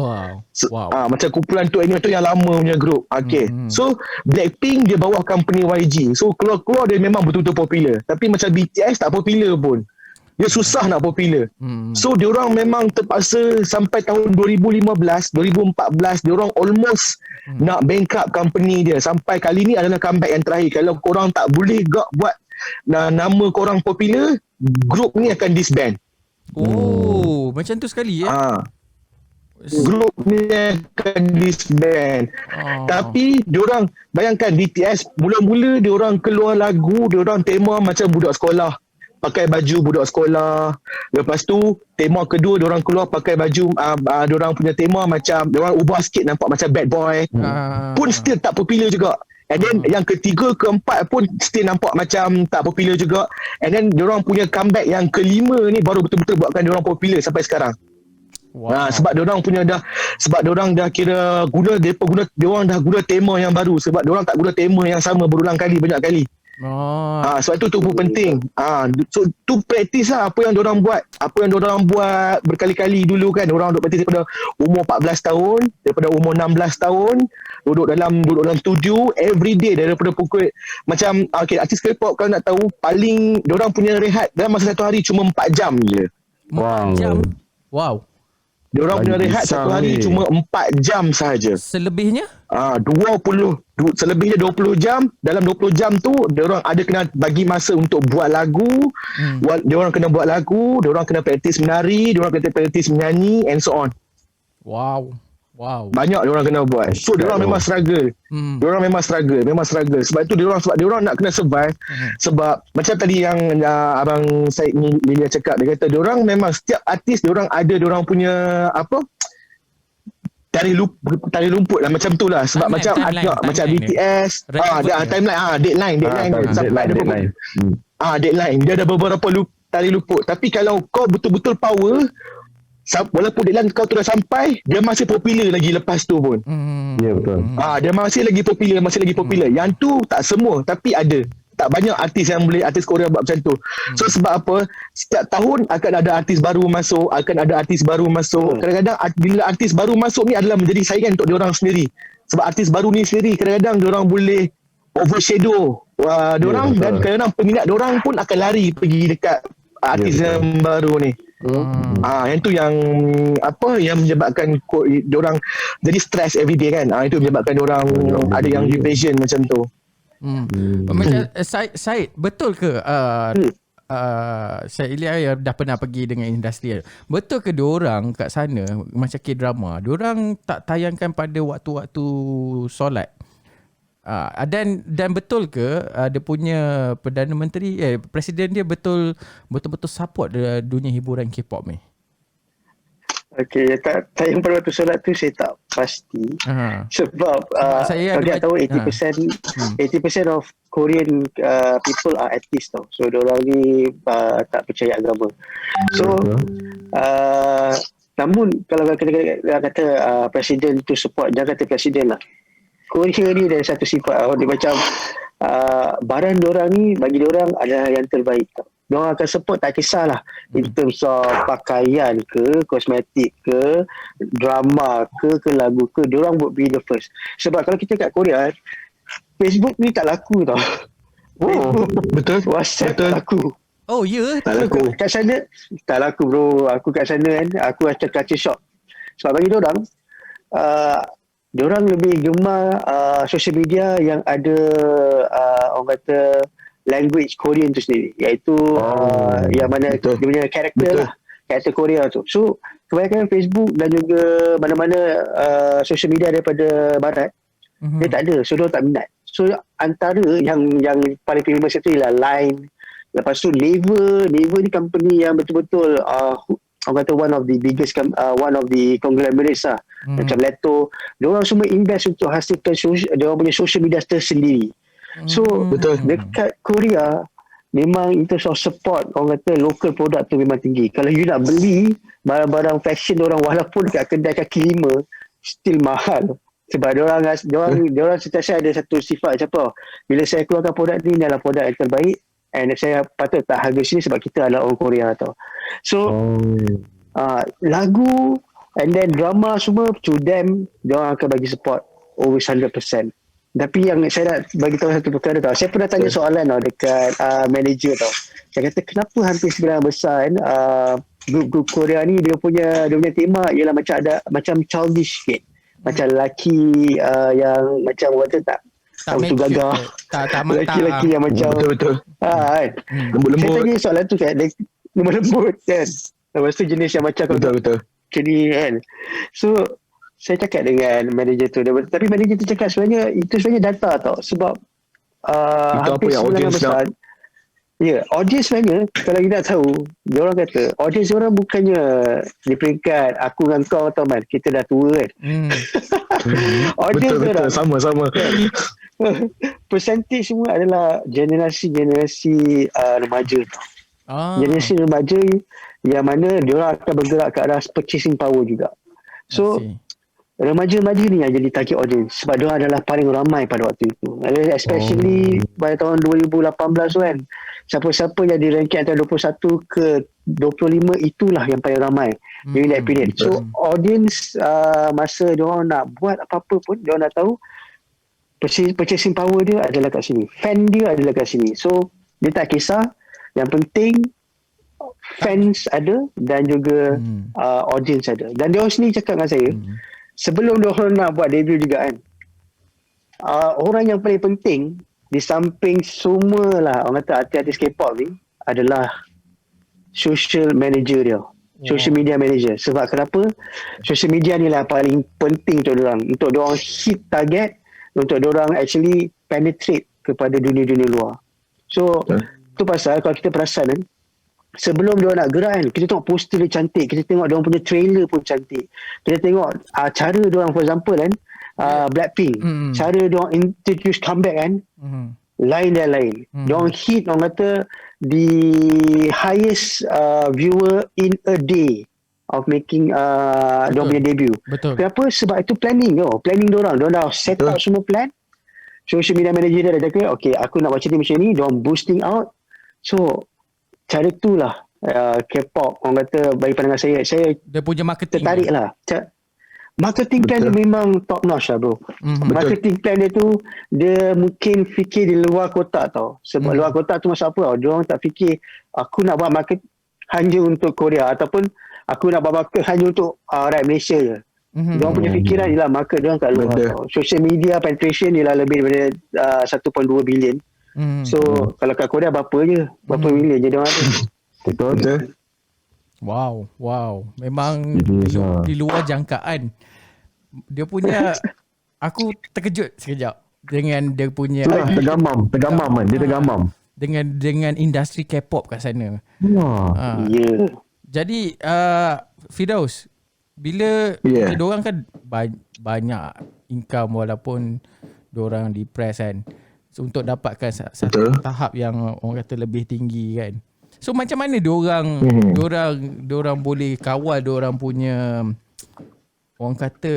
Macam kumpulan tu ini tu yang lama punya grup. Okay. So Blackpink dia bawah company YG. So keluar dia memang betul-betul popular. Tapi macam BTS tak popular pun. Dia susah nak popular. So diorang memang terpaksa sampai tahun 2015, 2014 diorang almost nak bankrupt company dia. Sampai kali ni adalah comeback yang terakhir. Kalau korang tak boleh buat nama korang popular, grup ni akan disband.
Macam tu sekali
Grup ni akan disband. Tapi diorang bayangkan BTS mula-mula diorang keluar lagu, diorang tema macam budak sekolah, pakai baju budak sekolah. Lepas tu tema kedua diorang keluar pakai baju diorang punya tema macam diorang ubah sikit nampak macam bad boy. Pun still tak popular juga. And then yang ketiga, keempat pun still nampak macam tak popular juga. And then diorang punya comeback yang kelima ni baru betul-betul buatkan diorang popular sampai sekarang. Sebab diorang dah kira diorang dah guna tema yang baru. Sebab diorang tak guna tema yang sama berulang kali, banyak kali. Sebab tu pun penting. So tu praktis lah apa yang diorang buat berkali-kali dulu kan. Diorang duduk praktis daripada umur 14 tahun, daripada umur 16 tahun, duduk dalam studio everyday daripada pukul macam artis K-pop kalau nak tahu paling diorang punya rehat dalam masa satu hari cuma 4 jam je. Diorang punya rehat satu hari cuma 4 jam sahaja.
Selebihnya? Selebihnya 20 jam. Dalam 20 jam tu diorang ada kena bagi masa untuk buat lagu. Diorang kena buat lagu, diorang kena praktis menari, diorang kena praktis menyanyi and so on. Banyak diorang kena buat. So diorang memang struggle. Diorang memang struggle. Sebab itu diorang nak kena survive. Sebab macam tadi yang abang Syed ni Lilia cakap, dia kata diorang memang setiap artis diorang ada diorang punya tari lumput lah macam tu lah. Sebab timeline, macam BTS deadline deadline dia ada beberapa tari luput. Tapi kalau kau betul-betul power,
walaupun deadline kau tu dah sampai, dia masih popular lagi lepas tu pun.
Ya, betul.
Dia masih lagi popular. Yang tu tak semua, tapi ada. Tak banyak artis Korea buat macam tu. So sebab apa? Setiap tahun akan ada artis baru masuk. Kadang-kadang bila artis baru masuk ni adalah menjadi saingan untuk diorang sendiri. Sebab artis baru ni sendiri kadang-kadang diorang boleh overshadow diorang, dan kadang-kadang peminat diorang pun akan lari pergi dekat artis yang baru ni. Yang tu yang menyebabkan diorang jadi stress everyday kan. Itu menyebabkan diorang ada yang depression macam tu.
Macam Syed, betul ke Syed Ilya dah pernah pergi dengan industri, betul ke diorang kat sana macam K-drama, diorang tak tayangkan pada waktu-waktu solat? Dan betul ke dia punya Perdana Menteri Presiden dia betul-betul support dunia hiburan K-pop ni?
Okay, tayang pada waktu solat tu saya tak pasti. Sebab
saya
kalau dia tahu 80% of Korean people are atheist tau. So diorang ni tak percaya agama. So namun kalau kita kata presiden tu support, jangan kata presiden lah. Korea ni ada satu sifat dia macam barang diorang ni bagi diorang adalah yang terbaik tau. Diorang akan support tak kisahlah in terms of pakaian ke, kosmetik ke, drama ke lagu ke, diorang would be the first. Sebab kalau kita kat Korea, Facebook ni tak laku tau.
Betul.
WhatsApp tak laku.
Oh ya?
Tak laku.
Kat sana tak laku bro. Aku kat sana kan, aku macam culture shock. Sebab bagi diorang lebih gemar social media yang ada orang kata language Korean tu sendiri, iaitu yang mana dia punya karakter lah, karakter Korea tu. So kebanyakan Facebook dan juga mana-mana social media daripada barat, dia tak ada, so dia tak minat. So antara yang paling famous itu ialah Line, lepas tu Naver ni company yang betul-betul orang kata one of the biggest one of the conglomerates lah, macam Leto, diorang semua invest untuk hasilkan diorang punya social media tersendiri. So dekat Korea memang in terms of support, orang kata local product tu memang tinggi. Kalau you nak beli barang-barang fashion diorang walaupun dekat kedai kaki lima, still mahal. Sebab diorang sentiasa ada satu sifat macam apa, bila saya keluarkan produk ni adalah produk yang terbaik, and saya patut tak harga sini sebab kita adalah orang Korea tau. So lagu and then drama semua, to them diorang akan bagi support always 100%. Tapi yang saya nak bagi tahu satu perkara tau, saya pernah tanya soalan tau dekat manager tau. Saya kata kenapa hampir sebahagian besar kan grup Korea ni dia punya tema ialah macam childish sikit, macam lelaki yang macam kata tak betul gagah, lelaki yang macam
betul
kan.
Lembut-lembut.
Saya tanya soalan tu kan, lembut kan, lepas tu jenis yang macam
betul
jadi kan. So saya cakap dengan manager tu, tapi manager tu cakap sebenarnya data tau. Sebab
itu apa yang audience nak.
Ya, audience sebenarnya kalau kita nak tahu, diorang kata audience diorang bukannya di peringkat aku dengan kau atau Man, kita dah tua kan. Audience
betul sama
percentage semua adalah generasi remaja tau. Generasi remaja yang mana diorang akan bergerak ke arah purchasing power juga. So remaja-remaja ni yang jadi target audience sebab diorang adalah paling ramai pada waktu itu, especially pada tahun 2018 tu kan. Siapa-siapa yang di ranking antara 21 ke 25 itulah yang paling ramai during that period. So audience masa diorang nak buat apa-apa pun, diorang nak tahu purchasing power dia adalah kat sini, fan dia adalah kat sini. So dia tak kisah, yang penting fans ada dan juga audience ada. Dan diorang sendiri cakap dengan saya, sebelum diorang nak buat debut juga kan, orang yang paling penting di samping semua lah orang kata artis-artis K-pop ni adalah social manager dia, social media manager. Sebab kenapa? Social media ni lah paling penting untuk diorang hit target, untuk diorang actually penetrate kepada dunia-dunia luar. So tu pasal kalau kita perasan kan, sebelum diorang nak gerak kan, kita tengok poster dia cantik, kita tengok diorang punya trailer pun cantik, kita tengok cara diorang, for example kan, Blackpink, cara diorang introduce comeback kan, lain dan lain. Diorang hit, orang kata the highest viewer in a day of making diorang punya debut.
Betul.
Kenapa? Sebab itu planning diorang dah set out semua plan. Social media manager dia dah cakap, okay, aku nak baca ni macam ni, diorang boosting out. So cara tu lah K-pop orang kata bagi pandangan saya
Dia punya marketing.
tertarik lah. Marketing plan dia memang top notch lah bro. Marketing plan dia tu dia mungkin fikir di luar kotak tau. Sebab luar kotak tu maksud apa tau? Diorang tak fikir aku nak buat market hanya untuk Korea ataupun aku nak buat market hanya untuk rakyat Malaysia je. Diorang punya fikiran ialah market diorang kat luar tau. Social media penetration ialah lebih daripada 1.2 bilion. So kalau kat Korea berapa bilion je diorang ada.
Betul.
Wow. Memang di luar jangkaan. Dia punya aku terkejut sekejap dengan dia punya
Itulah tergamam kan. Dia tergamam.
dengan industri K-pop kat sana.
Ya.
Jadi Firdaus, bila diorang kan banyak income walaupun diorang depress kan, so, untuk dapatkan satu tahap yang orang kata lebih tinggi kan. So macam mana diorang boleh kawal diorang punya orang kata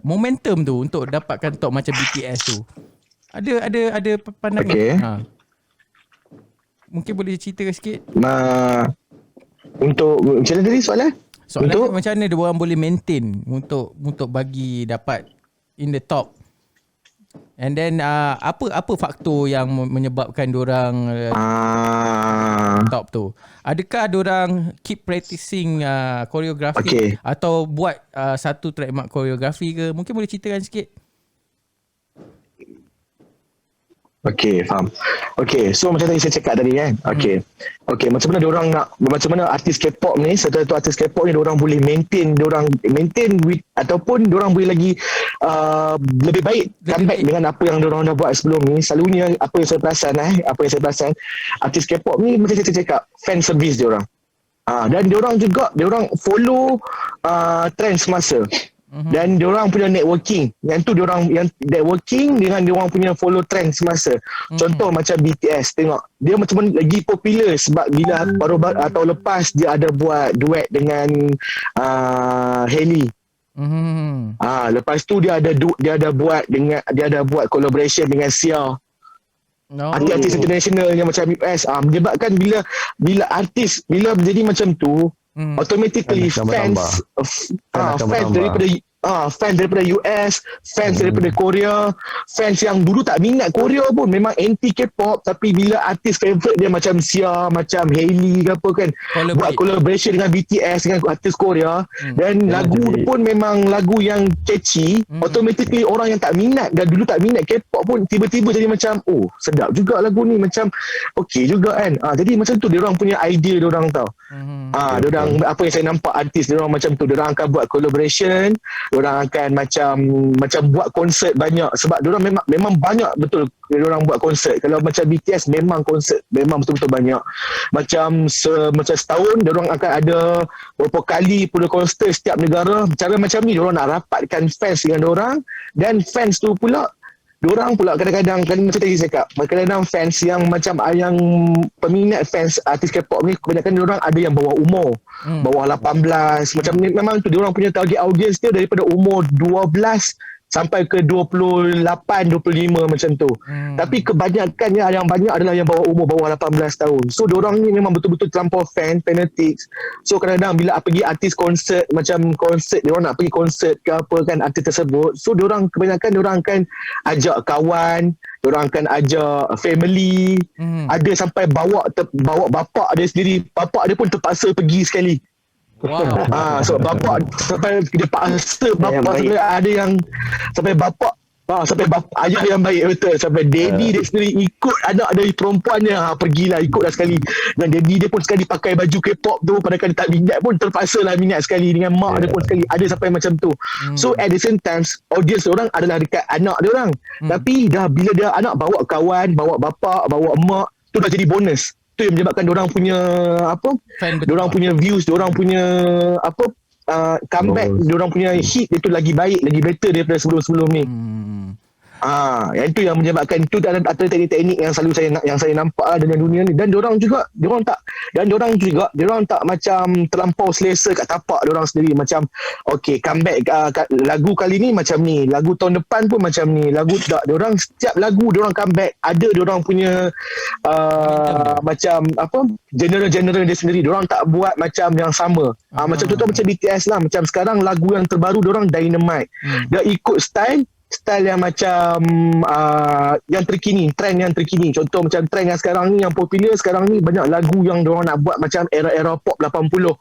momentum tu untuk dapatkan top macam BTS tu? Ada pandangan?
Okay.
Mungkin boleh cerita sikit.
Untuk macam mana tadi soalan?
Soalan macam mana diorang boleh maintain untuk bagi dapat in the top? And then apa faktor yang menyebabkan diorang top tu? Adakah diorang keep practicing koreografi atau buat satu trademark koreografi ke? Mungkin boleh ceritakan sikit.
Okay, faham. Okay, so macam tadi saya cakap tadi kan. Okay, macam mana artis K-pop ni, satu artis K-pop ni diorang boleh maintain with ataupun diorang boleh lagi lebih baik comeback dengan apa yang diorang dah buat sebelum ni. Selalunya apa yang saya perasan artis K-pop ni macam saya cakap, fan service diorang. Dan diorang follow trend semasa. Dan diorang punya networking, yang networking dengan diorang punya follow trend semasa. Contoh macam BTS, tengok dia macam mana lagi popular sebab bila baru atau lepas dia ada buat duet dengan Hailey. Lepas tu dia ada buat collaboration dengan Sia. Artis international yang macam US menyebabkan bila artis menjadi macam tu, automatically fans daripada US, fans daripada Korea, fans yang dulu tak minat Korea pun memang anti K-pop, tapi bila artis favorite dia macam Sia, macam Hailey ke apa kan, buat collaboration dengan BTS, dengan artis Korea, dan lagu pun memang lagu yang catchy, automatically orang yang tak minat dan dulu tak minat K-pop pun tiba-tiba jadi macam, oh sedap juga lagu ni, macam okey juga kan. Jadi macam tu diorang punya idea diorang tau. Diorang, apa yang saya nampak artis diorang macam tu, diorang akan buat collaboration, diorang akan macam buat konsert banyak, sebab diorang memang banyak betul diorang buat konsert. Kalau macam BTS memang konsert memang betul-betul banyak, macam setahun diorang akan ada berapa kali pula konsert setiap negara. Cara macam ni diorang nak rapatkan fans dengan diorang, dan fans tu pula diorang pula kadang-kadang kan macam tadi saya cakap, kadang-kadang fans yang macam yang peminat fans artis K-pop ni kebanyakan diorang ada yang bawah umur, bawah 18 macam ni. Memang tu diorang punya target audience dia daripada umur 12 sampai ke 28, 25 macam tu. Tapi kebanyakannya yang banyak adalah yang bawah umur bawah 18 tahun. So diorang ni memang betul-betul terlampau fanatics. So kadang-kadang bila pergi artis konsert, macam konsert diorang nak pergi konsert ke apa kan artis tersebut, so diorang kebanyakan diorang akan ajak kawan, diorang akan ajak family, ada sampai bawa bapak dia sendiri, bapak dia pun terpaksa pergi sekali.
Wow.
So bapak sampai dia paksa bapak sampai ada yang sampai bapak sampai ayah yang baik betul, sampai daddy dia sendiri ikut anak dari perempuannya, pergilah ikutlah sekali, dan daddy dia pun sekali pakai baju K-pop tu, padahal dia tak minat pun terpaksa lah minat sekali, dengan mak dia pun sekali, ada sampai macam tu. So at the same time audience orang adalah dekat anak dia orang, tapi dah bila dia anak bawa kawan, bawa bapak, bawa mak, tu dah jadi bonus. Tu yang menyebabkan diorang punya diorang punya views, diorang punya comeback, diorang punya hit itu lagi baik, lagi better daripada sebelum-sebelum ni. Yang itu yang menyebabkan itu antara teknik-teknik yang selalu saya nampak lah dalam dunia ni. Dan diorang juga diorang tak macam terlampau selesa kat tapak diorang sendiri, macam okay comeback lagu kali ni macam ni, lagu tahun depan pun macam ni, lagu tak, diorang setiap lagu diorang comeback ada diorang punya macam apa genre dia sendiri. Diorang tak buat macam yang sama. Macam contoh macam BTS lah, macam sekarang lagu yang terbaru diorang Dynamite. Dia ikut style yang macam yang terkini, trend yang terkini. Contoh macam trend yang sekarang ni, yang popular sekarang ni, banyak lagu yang diorang nak buat macam era-era pop 80.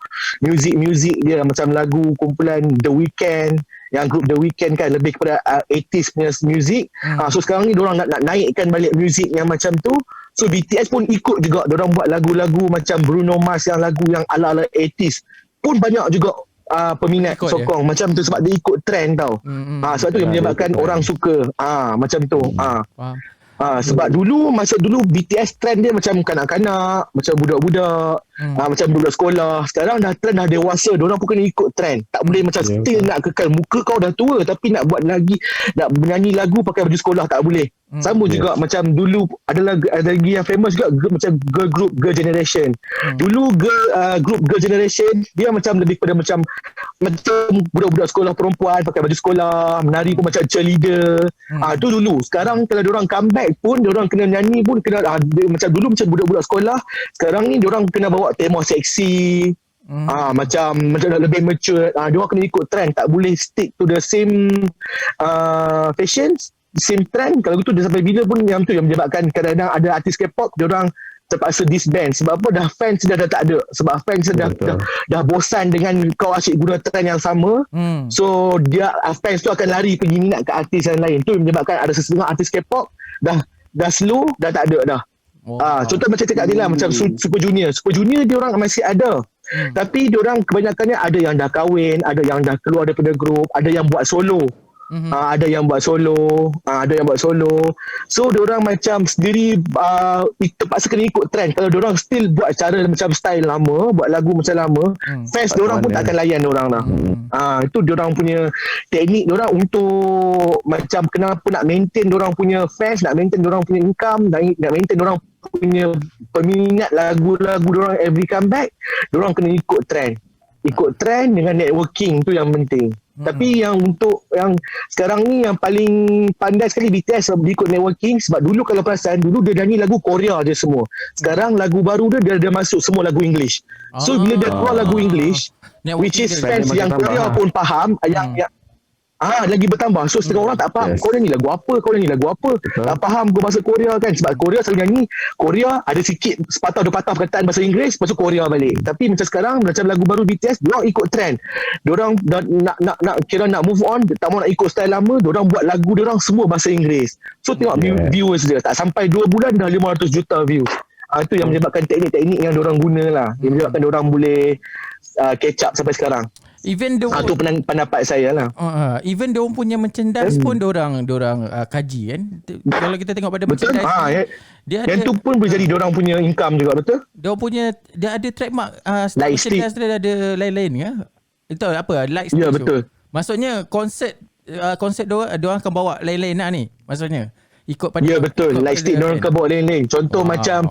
Music dia macam lagu kumpulan The Weeknd, yang grup The Weeknd kan lebih kepada 80s punya music. So sekarang ni diorang nak naikkan balik music yang macam tu. So BTS pun ikut juga, diorang buat lagu-lagu macam Bruno Mars yang lagu yang ala-ala 80s pun banyak juga peminat
ikut
sokong macam tu, sebab dia ikut trend tau. Sebab tu yang menyebabkan orang suka macam tu.
Faham.
Sebab masa dulu BTS trend dia macam kanak-kanak, macam budak-budak, macam budak sekolah. Sekarang dah trend, dah dewasa, diorang pun kena ikut trend. Tak boleh macam still nak kekal, muka kau dah tua tapi nak buat lagi, nak menyanyi lagu pakai baju sekolah, tak boleh. Sama juga macam dulu ada lagi yang famous juga, macam girl group Girl Generation. Dulu group Girl Generation dia macam lebih pada macam budak-budak sekolah perempuan pakai baju sekolah, menari pun macam cheerleader. Tu dulu. Sekarang kalau diorang comeback pun, diorang kena nyanyi pun kena macam dulu macam budak-budak sekolah. Sekarang ni diorang kena bawa tema seksi. Macam lebih mature. Diorang kena ikut trend, tak boleh stick to the same fashion, same trend. Kalau gitu dia sampai bila pun yang tu yang menyebabkan kadang-kadang ada artis K-pop diorang terpaksa disband. Sebab apa? Dah fans dah tak ada. Sebab fans dah bosan dengan kau asyik guna trend yang sama. So dia fans tu akan lari pergi minat ke artis yang lain. Tu yang menyebabkan ada sesetengah artis K-pop dah slow, dah tak ada dah. Contoh macam cakap dia lah, macam Super Junior diorang masih ada. Tapi diorang kebanyakannya ada yang dah kahwin, ada yang dah keluar daripada grup, ada yang buat solo. Ada yang buat solo. So diorang macam sendiri terpaksa kena ikut trend. Kalau diorang still buat cara macam style lama, buat lagu macam lama, fans diorang pun tak akan layan diorang dah. Itu diorang punya teknik diorang untuk macam kenapa nak maintain diorang punya fans, nak maintain diorang punya income, nak maintain diorang punya peminat lagu-lagu diorang every comeback. Diorang kena ikut trend dengan networking, tu yang penting. Tapi yang untuk yang sekarang ni yang paling pandai sekali BTS ikut networking. Sebab dulu kalau perasan, dulu dia nyanyi lagu Korea je semua. Sekarang lagu baru dia masuk semua lagu English. So bila dia keluar lagu English, which is fans yang Korea pun faham, yang lagi bertambah. So setengah orang tak faham, kau nyanyi lagu apa, tak faham kau bahasa Korea kan. Sebab Korea selalu nyanyi Korea, ada sikit sepatah dua patah perkataan bahasa Inggeris, lepas tu Korea balik. Tapi macam sekarang, macam lagu baru BTS, diorang ikut trend. Diorang nak kira nak move on, tak mau nak ikut style lama, diorang buat lagu diorang semua bahasa Inggeris. So tengok viewers dia, tak sampai 2 bulan dah 500 juta view. Itu yang menyebabkan teknik-teknik yang diorang guna lah, yang menyebabkan diorang boleh catch up sampai sekarang.
Even
tu pendapat saya lah.
Even diorang punya merchandise pun diorang kaji kan. Kalau kita tengok pada merchandise dia ada,
yang tu pun boleh jadi diorang punya income juga, betul?
Dia ada trademark
merchandise
dia ada lain-lain ya. Itu apa?
Ya, betul.
Maksudnya konsep diorang akan bawa lain-lain lah ni. Maksudnya ikut pada,
ya betul, lightstick diorang akan bawa lain-lain. Contoh macam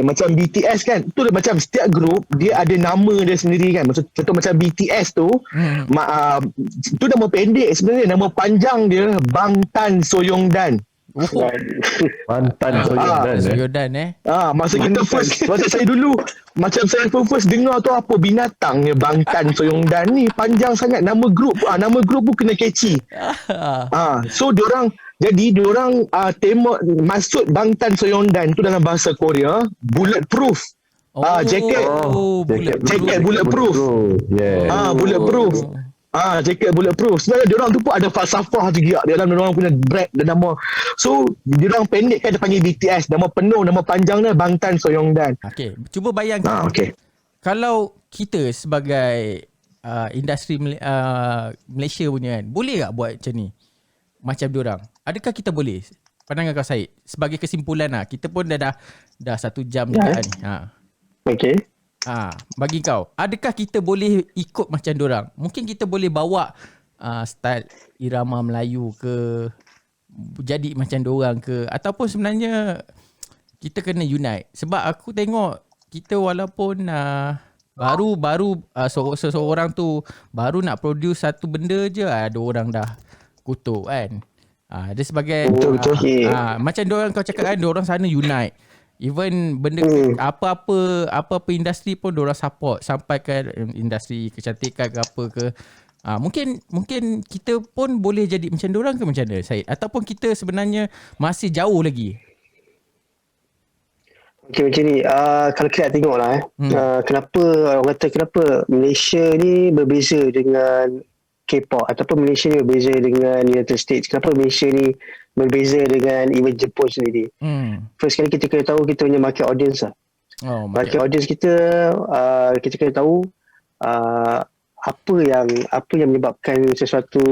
macam BTS kan, tu dia macam setiap grup dia ada nama dia sendiri kan. Contoh macam BTS tu tu nama pendek, sebenarnya nama panjang dia Bangtan Soyongdan.
Mantan
Soyongdan
masa kita masa saya dulu, macam saya first dengar tu apa binatangnya Bangtan Soyongdan ni, panjang sangat nama grup. Nama grup pun kena catchy. So diorang tema maksud Bangtan Soyongdan tu dalam bahasa Korea bulletproof. Jacket bulletproof. Bulletproof. Jacket bulletproof. Sebenarnya diorang tu pun ada falsafah juga dalam diorang punya brand dan nama. So diorang pendek kan dia panggil BTS. Nama penuh, nama panjangnya Bangtan Soyongdan.
Okey, cuba bayangkan. Kalau kita sebagai industri Malaysia punya kan, boleh tak buat macam ni? Macam diorang. Adakah kita boleh? Pandangan kau, Syed. Sebagai kesimpulan kita pun dah 1 jam dekat ni.
Okey.
Bagi kau, adakah kita boleh ikut macam diorang? Mungkin kita boleh bawa style irama Melayu ke, jadi macam diorang ke, ataupun sebenarnya kita kena unite. Sebab aku tengok kita walaupun baru seseorang tu baru nak produce satu benda je, ada orang dah kutuk kan. Dia sebagai
Betul.
macam diorang kau cakap kan, diorang sana unite. Even benda apa-apa industri pun diorang support, sampai ke industri kecantikan ke apa ke. Mungkin kita pun boleh jadi macam diorang ke macam mana, Syed? Ataupun kita sebenarnya masih jauh lagi?
Okay, macam ni. Kalau kita nak tengok lah kenapa orang kata kenapa Malaysia ni berbeza dengan K-pop, ataupun Malaysia ni berbeza dengan United States. Kenapa Malaysia ni berbeza dengan even Jepun sendiri. First kali kita kena tahu kita punya market audience lah. Market audience kita kena tahu apa yang menyebabkan sesuatu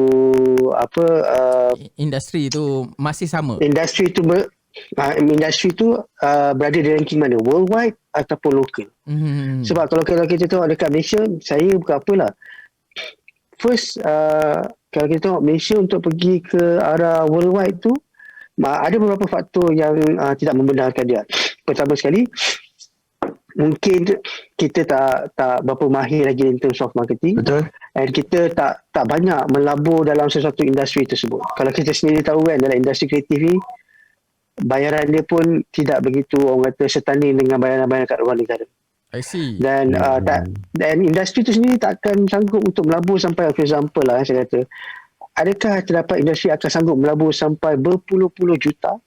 industri tu masih sama.
Industri tu berada di ranking mana, worldwide ataupun local. Sebab kalau kita tengok dekat Malaysia, saya bukan apalah, first kalau kita tengok Malaysia untuk pergi ke arah worldwide tu, ada beberapa faktor yang tidak membenarkan dia. Pertama sekali, mungkin kita tak berapa mahir lagi in terms of marketing.
Betul.
And kita tak banyak melabur dalam sesuatu industri tersebut. Kalau kita sendiri tahu kan, dalam industri kreatif ni, bayaran dia pun tidak begitu orang kata setanding dengan bayaran-bayaran kat luar negara.
I see.
Dan dan industri tu sendiri takkan sanggup untuk melabur sampai, for example lah saya kata, adakah terdapat industri akan sanggup melabur sampai berpuluh-puluh juta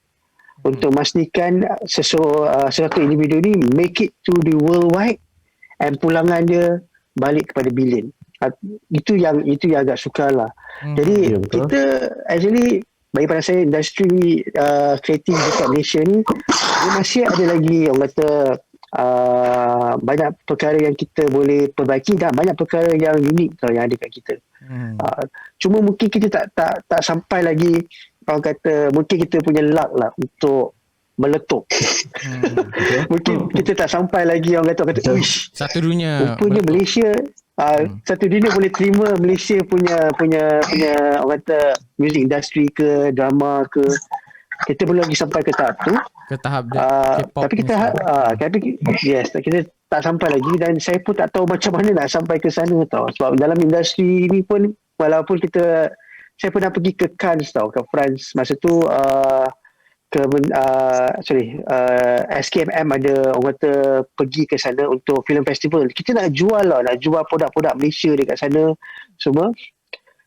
untuk memastikan sesuatu individu ni make it to the worldwide and pulangan dia balik kepada bilion. Itu yang agak sukar lah. Jadi kita actually, bagi pada saya, industri kreatif dekat Malaysia ni dia masih ada lagi orang kata banyak perkara yang kita boleh perbaiki, dan banyak perkara yang unik tau yang ada kat kita. Cuma mungkin kita tak sampai lagi, orang kata mungkin kita punya luck lah untuk meletup. Mungkin kita tak sampai lagi, orang kata uish,
satu dunia
rupanya Malaysia satu dunia boleh terima Malaysia punya orang kata music industry ke drama ke. Kita belum lagi sampai ke tahap tu,
ke tahap
tapi kita kita tak sampai lagi, dan saya pun tak tahu macam mana nak sampai ke sana tau. Sebab dalam industri ni pun, walaupun saya pernah pergi ke Cannes tau, ke France masa tu, SKMM ada orang kata pergi ke sana untuk film festival. Kita nak jual produk-produk Malaysia dekat sana semua.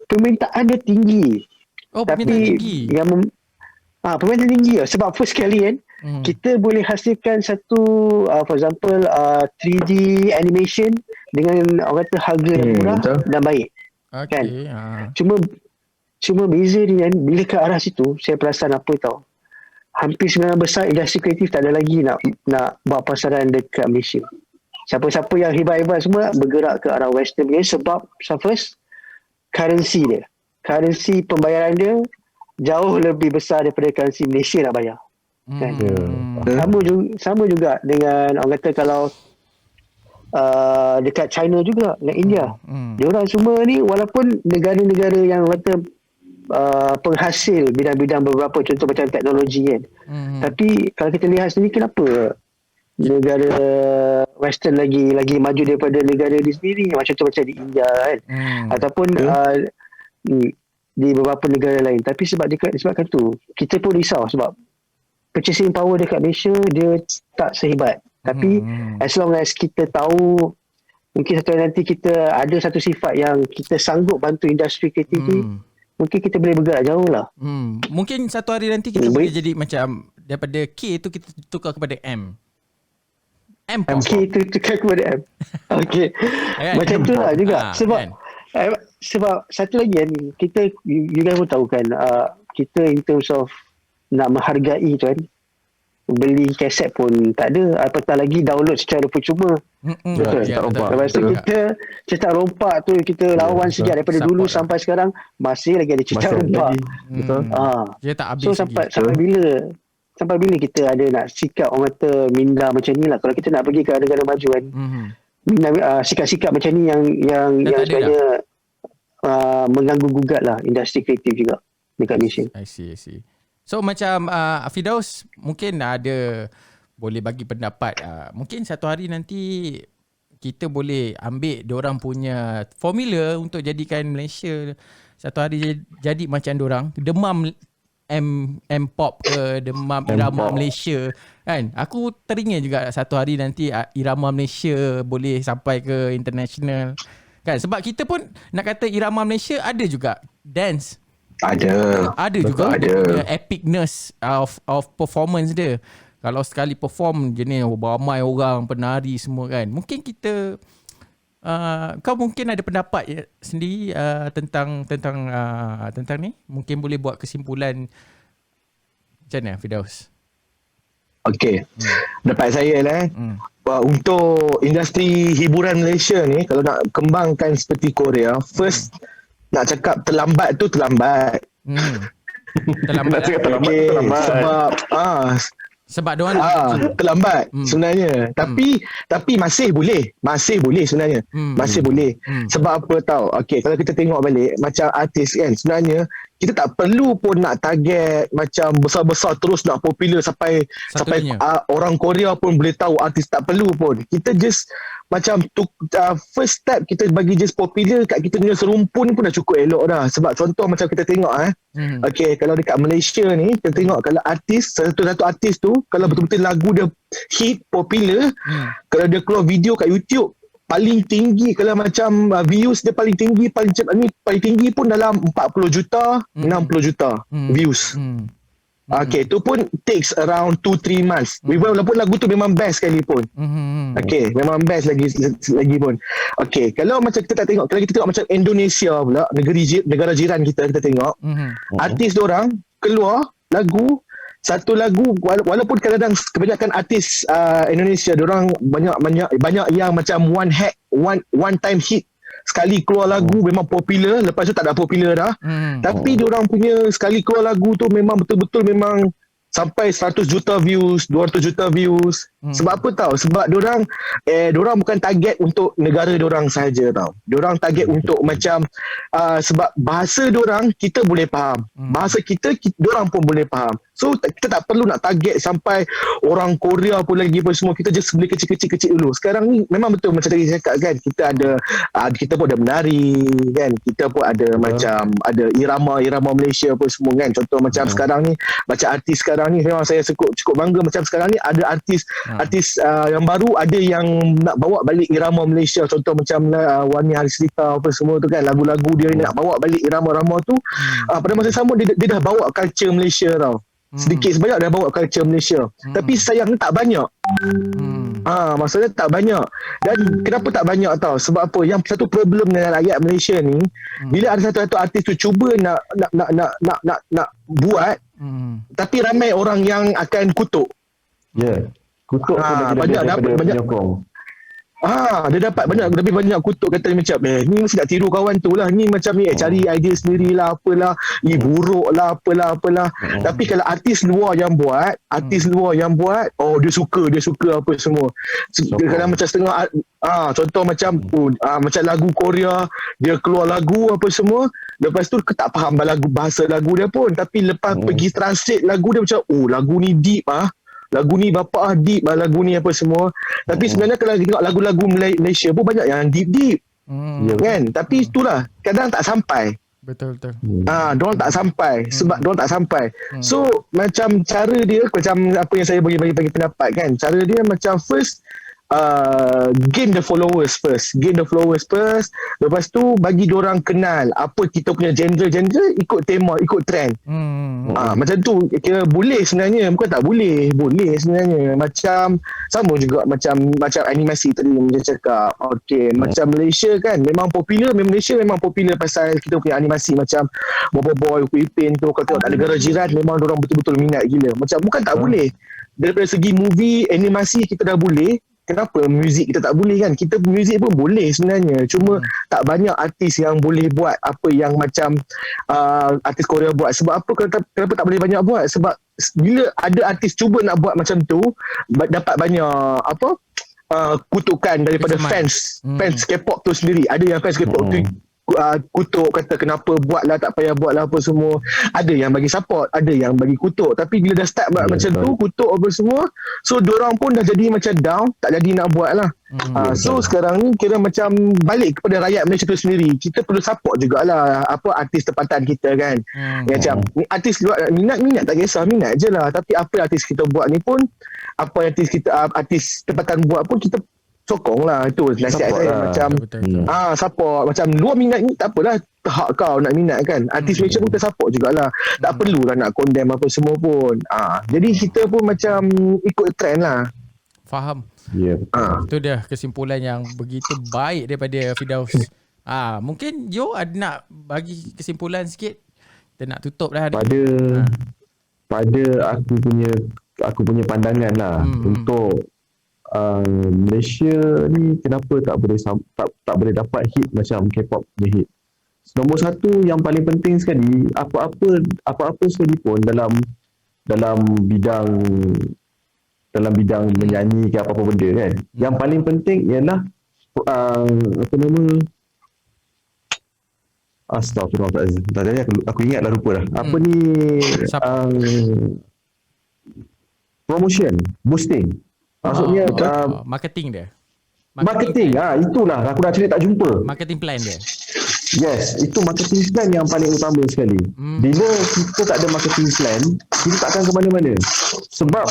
Permintaan dia tinggi.
Permintaan tinggi.
Permintaan tinggi lah. Sebab first kali kan, kita boleh hasilkan satu for example 3D animation dengan orang kata harga yang murah dan baik. Kan? Cuma beza dia kan, bila ke arah situ saya perasan apa tau, hampir sebenarnya besar industri kreatif tak ada lagi nak buat pasaran dekat Malaysia. Siapa-siapa yang hebat-hebat semua bergerak ke arah western punya, sebab first currency pembayaran dia jauh lebih besar daripada currency Malaysia nak bayar. Kan? Sama juga dengan orang kata kalau dekat China juga, dengan India. Diorang semua ni walaupun negara-negara yang kata penghasil bidang-bidang beberapa, contoh macam teknologi kan. Tapi kalau kita lihat sendiri, kenapa negara western lagi maju daripada negara di sendiri, macam di India kan, ataupun di beberapa negara lain. Tapi disebabkan tu kita pun risau, sebab purchasing power dekat Malaysia dia tak sehebat. Tapi as long as kita tahu, mungkin satu hari nanti kita ada satu sifat yang kita sanggup bantu industri kreatif ni, mungkin kita boleh bergerak jauh lah.
Mungkin satu hari nanti kita boleh jadi macam, daripada K tu kita tukar kepada M.
K tu tukar kepada M. Okay. Macam tu lah juga. Sebab satu lagi kan, kita, you guys pun tahu kan, kita in terms of nak menghargai tu kan, beli kaset pun tak ada, apatah lagi download secara percuma. Betul. Lepas tu kita cetak rompak tu, kita lawan sejak daripada dulu sampai sekarang masih lagi ada cetak rompak.
Betul.
Dia tak habis
So sampai bila kita ada nak sikap orang kata minda macam ni lah. Kalau kita nak pergi ke negara maju kan, sikap-sikap macam ni yang sebenarnya mengganggu gugat lah industri kreatif juga dekat Malaysia.
I see. So macam Firdaus mungkin ada boleh bagi pendapat. Mungkin satu hari nanti kita boleh ambil diorang punya formula untuk jadikan Malaysia satu hari jadi macam diorang. Demam M-pop ke, demam irama Malaysia kan. Aku teringin juga satu hari nanti irama Malaysia boleh sampai ke international kan. Sebab kita pun nak kata irama Malaysia ada juga dance. Ada juga dia punya epicness of performance dia. Kalau sekali perform jenis ramai orang penari semua kan. Mungkin kita kau mungkin ada pendapat sendiri tentang ni. Mungkin boleh buat kesimpulan macam mana Firdaus?
Okey. Dapat saya lah. Untuk industri hiburan Malaysia ni, kalau nak kembangkan seperti Korea, first nak cakap terlambat tu terlambat.
Terlambat.
Okay, sebab diorang terlambat sebenarnya. Tapi masih boleh sebenarnya. Masih boleh. Sebab apa tahu? Okey, kalau kita tengok balik macam artis kan, sebenarnya kita tak perlu pun nak target macam besar-besar terus nak popular sampai orang Korea pun boleh tahu artis, tak perlu pun. Kita just macam first step kita bagi just popular kat kita punya serumpun pun dah cukup elok dah. Sebab contoh macam kita tengok okey, kalau dekat Malaysia ni kita tengok kalau artis satu artis tu kalau betul-betul lagu dia hit popular, kalau dia keluar video kat YouTube paling tinggi, kalau macam views dia paling tinggi paling tinggi pun dalam 40 juta 60 juta views. Okay, tu pun takes around 2-3 months. Walaupun lagu tu memang best sekalipun. Okay, memang best lagi pun. Okay, kalau macam kita tak tengok, kalau kita tengok macam Indonesia pula, negara jiran kita tengok, artis diorang keluar lagu, satu lagu, walaupun kadang-kadang kebanyakan artis Indonesia diorang banyak yang macam one time hit. Sekali keluar lagu memang popular, lepas tu tak ada popular dah. Tapi diorang punya sekali keluar lagu tu memang betul-betul memang sampai 100 juta views, 200 juta views. Sebab apa tahu? Sebab diorang bukan target untuk negara diorang sahaja tau. Diorang target untuk macam sebab bahasa diorang kita boleh faham. Bahasa kita diorang pun boleh faham. So kita tak perlu nak target sampai orang Korea pun lagi apa semua. Kita just boleh kecil-kecil dulu. Sekarang ni memang betul macam tadi saya cakap kan. Kita pun ada menari kan. Kita pun ada macam ada irama Malaysia apa semua kan. Contoh macam sekarang ni, macam artis sekarang ni memang saya cukup bangga. Macam sekarang ni ada artis yang baru, ada yang nak bawa balik irama Malaysia. Contoh macam Wani Harisita apa semua tu kan. Lagu-lagu dia nak bawa balik irama-irama tu. Pada masa sama dia dah bawa culture Malaysia tau. Sedikit sebanyak dah bawa culture Malaysia. Tapi sayangnya tak banyak. Maksudnya tak banyak. Dan kenapa tak banyak tau? Sebab apa? Yang satu problem dengan rakyat Malaysia ni, bila ada satu artis tu cuba nak buat, tapi ramai orang yang akan kutuk.
Kutuk
banyak penyokong. Dia dapat lebih banyak kutuk, kata macam ni mesti nak tiru kawan tu lah, ni macam ni cari idea sendirilah apalah, ni buruk lah apalah. Tapi kalau artis luar yang buat, dia suka apa semua. Kalau macam setengah contoh macam macam lagu Korea, dia keluar lagu apa semua, lepas tu tak faham bahasa lagu dia pun, tapi lepas pergi translate lagu dia macam lagu ni deep lagu ni bapak deep lagu ni apa semua. Tapi sebenarnya kalau tengok lagu-lagu Malaysia pun banyak yang deep kan. Tapi itulah kadang tak sampai.
Betul.
Diorang tak sampai. Sebab diorang tak sampai. So macam cara dia, macam apa yang saya bagi pendapat kan, cara dia macam first gain the followers first. Lepas tu bagi diorang kenal apa kita punya genre, ikut tema, ikut trend. Macam tu kira boleh sebenarnya. Bukan tak boleh sebenarnya. Macam sama juga macam animasi tadi macam cakap. Okay, macam Malaysia kan memang popular. Malaysia memang popular pasal kita punya animasi macam Boboiboy, Ipin tu. Kalau tengok negara jiran memang diorang betul-betul minat gila. Macam bukan tak boleh. Daripada segi movie, animasi kita dah boleh. Kenapa muzik kita tak boleh kan? Kita muzik pun boleh sebenarnya. Cuma tak banyak artis yang boleh buat apa yang macam artis Korea buat. Sebab apa? Kenapa tak boleh banyak buat? Sebab bila ada artis cuba nak buat macam tu, dapat banyak kutukan daripada fans K-pop tu sendiri. Ada yang fans K-pop tu kutuk, kata kenapa buatlah, tak payah buatlah apa semua. Ada yang bagi support, ada yang bagi kutuk. Tapi bila dah start buat macam tu, kutuk apa semua, so diorang pun dah jadi macam down, tak jadi nak buat lah. So sekarang ni kira macam balik kepada rakyat Malaysia tu sendiri. Kita perlu support jugalah apa artis tempatan kita kan. Macam ni artis luar minat tak kisah, minat je lah. Tapi apa artis kita buat ni pun, apa artis tempatan buat pun kita sokong lah. Itu nasihat saya lah. Macam support. Macam luar minat ni tak apalah, hak kau nak minat kan. Artis Malaysia pun kita support jugalah. Tak perlulah nak condemn apa semua pun. Jadi kita pun macam ikut trend lah.
Faham.
Ah.
Itu dia kesimpulan yang begitu baik daripada Firdaus. Mungkin Jo ada nak bagi kesimpulan sikit. Kita nak tutup dah.
Pada aku punya pandangan lah untuk Malaysia ni kenapa tak boleh dapat hit macam K-pop punya hit. Nombor satu yang paling penting sekali, apa-apa sekali pun dalam bidang menyanyi ke apa-apa benda kan. Yang paling penting ialah Astaghfirullahaladzim. Tadi aku ingatlah lupa dah. Apa ni promotion, boosting. Maksudnya
marketing dia.
Marketing itulah aku dah cari tak jumpa.
Marketing plan dia.
Yes, itu marketing plan yang paling utama sekali. Bila kita tak ada marketing plan, kita tak akan ke mana-mana. Sebab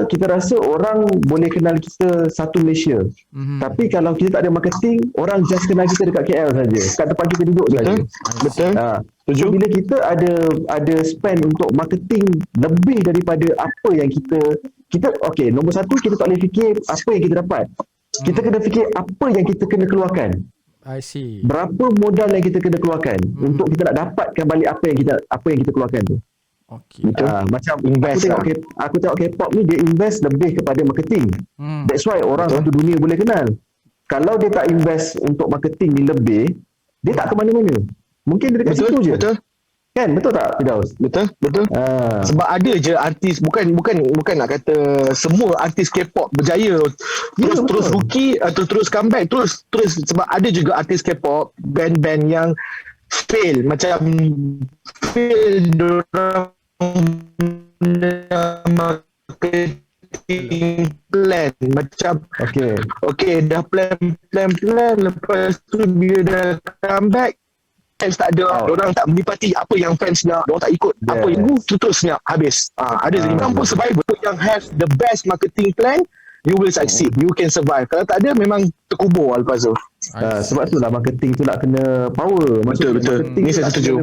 kita rasa orang boleh kenal kita satu Malaysia. Tapi kalau kita tak ada marketing, orang just kenal kita dekat KL saja, kat tempat kita duduk saja.
Betul.
So bila kita ada spend untuk marketing lebih daripada apa yang kita okey, nombor satu kita tak boleh fikir apa yang kita dapat. Kita kena fikir apa yang kita kena keluarkan.
I see.
Berapa modal yang kita kena keluarkan untuk kita nak dapatkan balik apa yang kita keluarkan tu.
Okey.
Macam invest aku tengok K-pop ni dia invest lebih kepada marketing. That's why orang satu dunia boleh kenal. Kalau dia tak invest untuk marketing ni lebih, dia tak ke mana-mana. Mungkin dia dekat situ je.
Betul.
Kan, betul tak Firdaus?
Betul. Sebab ada je artis, bukan nak kata semua artis K-pop berjaya terus rookie atau terus comeback terus sebab ada juga artis K-pop band-band yang fail, macam fail dorang marketing plan, macam okay dah plan lepas tu bila dah comeback fans tak ada, orang tak menikmati apa yang fans nak, orang tak ikut apa yang terus senyap habis. Ada orang pun survival yang have the best marketing plan, you will succeed, you can survive. Kalau tak ada memang terkubur lepas tu.
Sebab tu lah marketing tu nak kena power.
Betul. Ni saya setuju.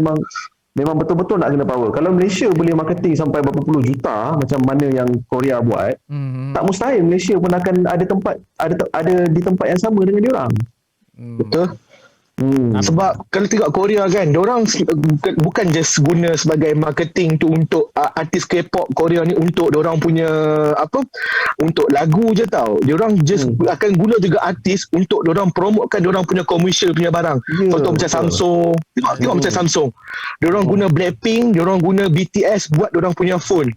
Memang betul-betul nak kena power. Kalau Malaysia boleh marketing sampai berapa puluh juta macam mana yang Korea buat, tak mustahil Malaysia pun akan ada di tempat yang sama dengan diorang.
Betul. Sebab kalau tengok Korea kan, diorang bukan just guna sebagai marketing tu untuk artis K-pop Korea ni untuk diorang punya untuk lagu je tau. Diorang just akan guna juga artis untuk diorang promotekan diorang punya commercial punya barang. Contoh macam Samsung. Tengok macam Samsung. Diorang guna Blackpink, diorang guna BTS buat diorang punya phone.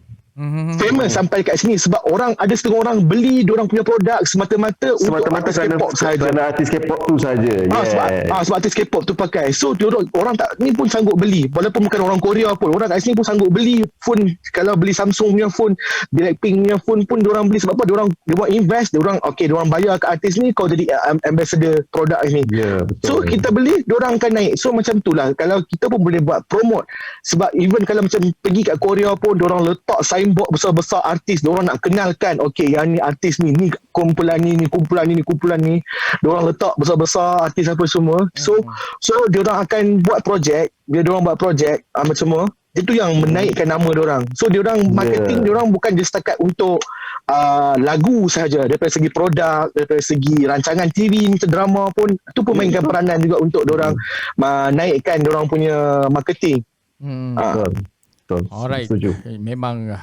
Famous sampai kat sini sebab ada setengah orang beli diorang punya produk semata-mata untuk artis K-pop sahaja.
Kerana artis K-pop tu saja.
Sebab artis K-pop tu pakai. So orang tak ni pun sanggup beli, walaupun bukan orang Korea pun, orang kat sini pun sanggup beli phone. Kalau beli Samsung punya phone, Blackpink punya phone pun diorang beli. Sebab apa? Diorang invest, diorang bayar ke artis ni, kau jadi ambassador produk ni. So kita beli, diorang akan naik. So macam tu lah, kalau kita pun boleh buat promote. Sebab even kalau macam pergi kat Korea pun, diorang letak signboard besar-besar artis, diorang nak kenalkan, okay yang ni artis ni kumpulan ni, diorang letak besar-besar artis apa semua. So diorang akan buat projek. Bila diorang buat projek macam semua, itu yang menaikkan nama diorang. So diorang marketing, diorang bukan just setakat untuk lagu sahaja, daripada segi produk, daripada segi rancangan TV macam drama pun, itu pun mainkan peranan juga untuk diorang naikkan diorang punya marketing.
Alright. Memang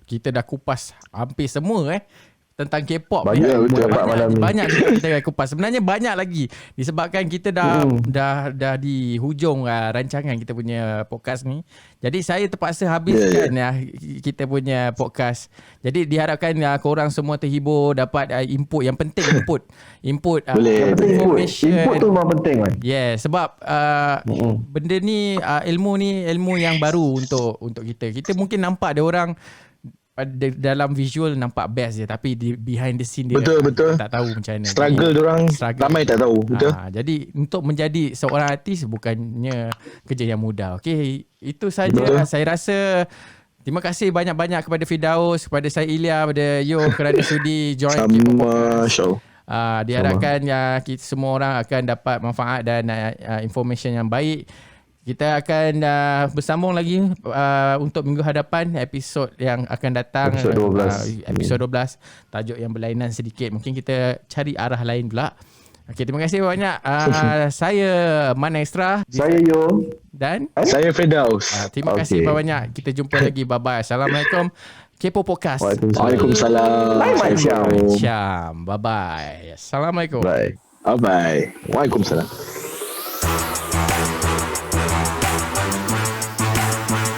kita dah kupas hampir semua tentang K-pop
Banyak
ni.
betul dapat malam ni.
Banyak juga kita akan kupas. Sebenarnya banyak lagi disebabkan kita dah di hujung rancangan kita punya podcast ni. Jadi saya terpaksa habiskan kita punya podcast. Jadi diharapkan korang semua terhibur, dapat input yang penting, input
Boleh.
information.
Input tu memang penting kan.
Sebab benda ni ilmu yang baru untuk kita. Kita mungkin nampak ada orang dalam visual nampak best je, tapi di behind the scene dia
Betul.
tak tahu macam mana.
Struggle diorang ramai tak tahu. Betul.
Jadi untuk menjadi seorang artis bukannya kerja yang mudah. Okey, itu saja. Saya rasa terima kasih banyak-banyak kepada Firdaus, kepada saya Ilya, kepada Yo kerana sudi join
Sama show.
Diharapkan kita semua orang akan dapat manfaat dan information yang baik. Kita akan bersambung lagi untuk minggu hadapan, episod yang akan datang,
Episod 12.
episod 12, tajuk yang berlainan sedikit. Mungkin kita cari arah lain pula. Okay, terima kasih banyak. Saya Man Extra.
Saya Yo.
Dan
Saya Firdaus.
terima kasih
Okay.
banyak. Kita jumpa lagi. Bye-bye. Assalamualaikum. Kepo Podcast.
Waalaikumsalam.
Lain macam.
Syam. Bye-bye. Assalamualaikum.
Bye.
Bye. Waalaikumsalam.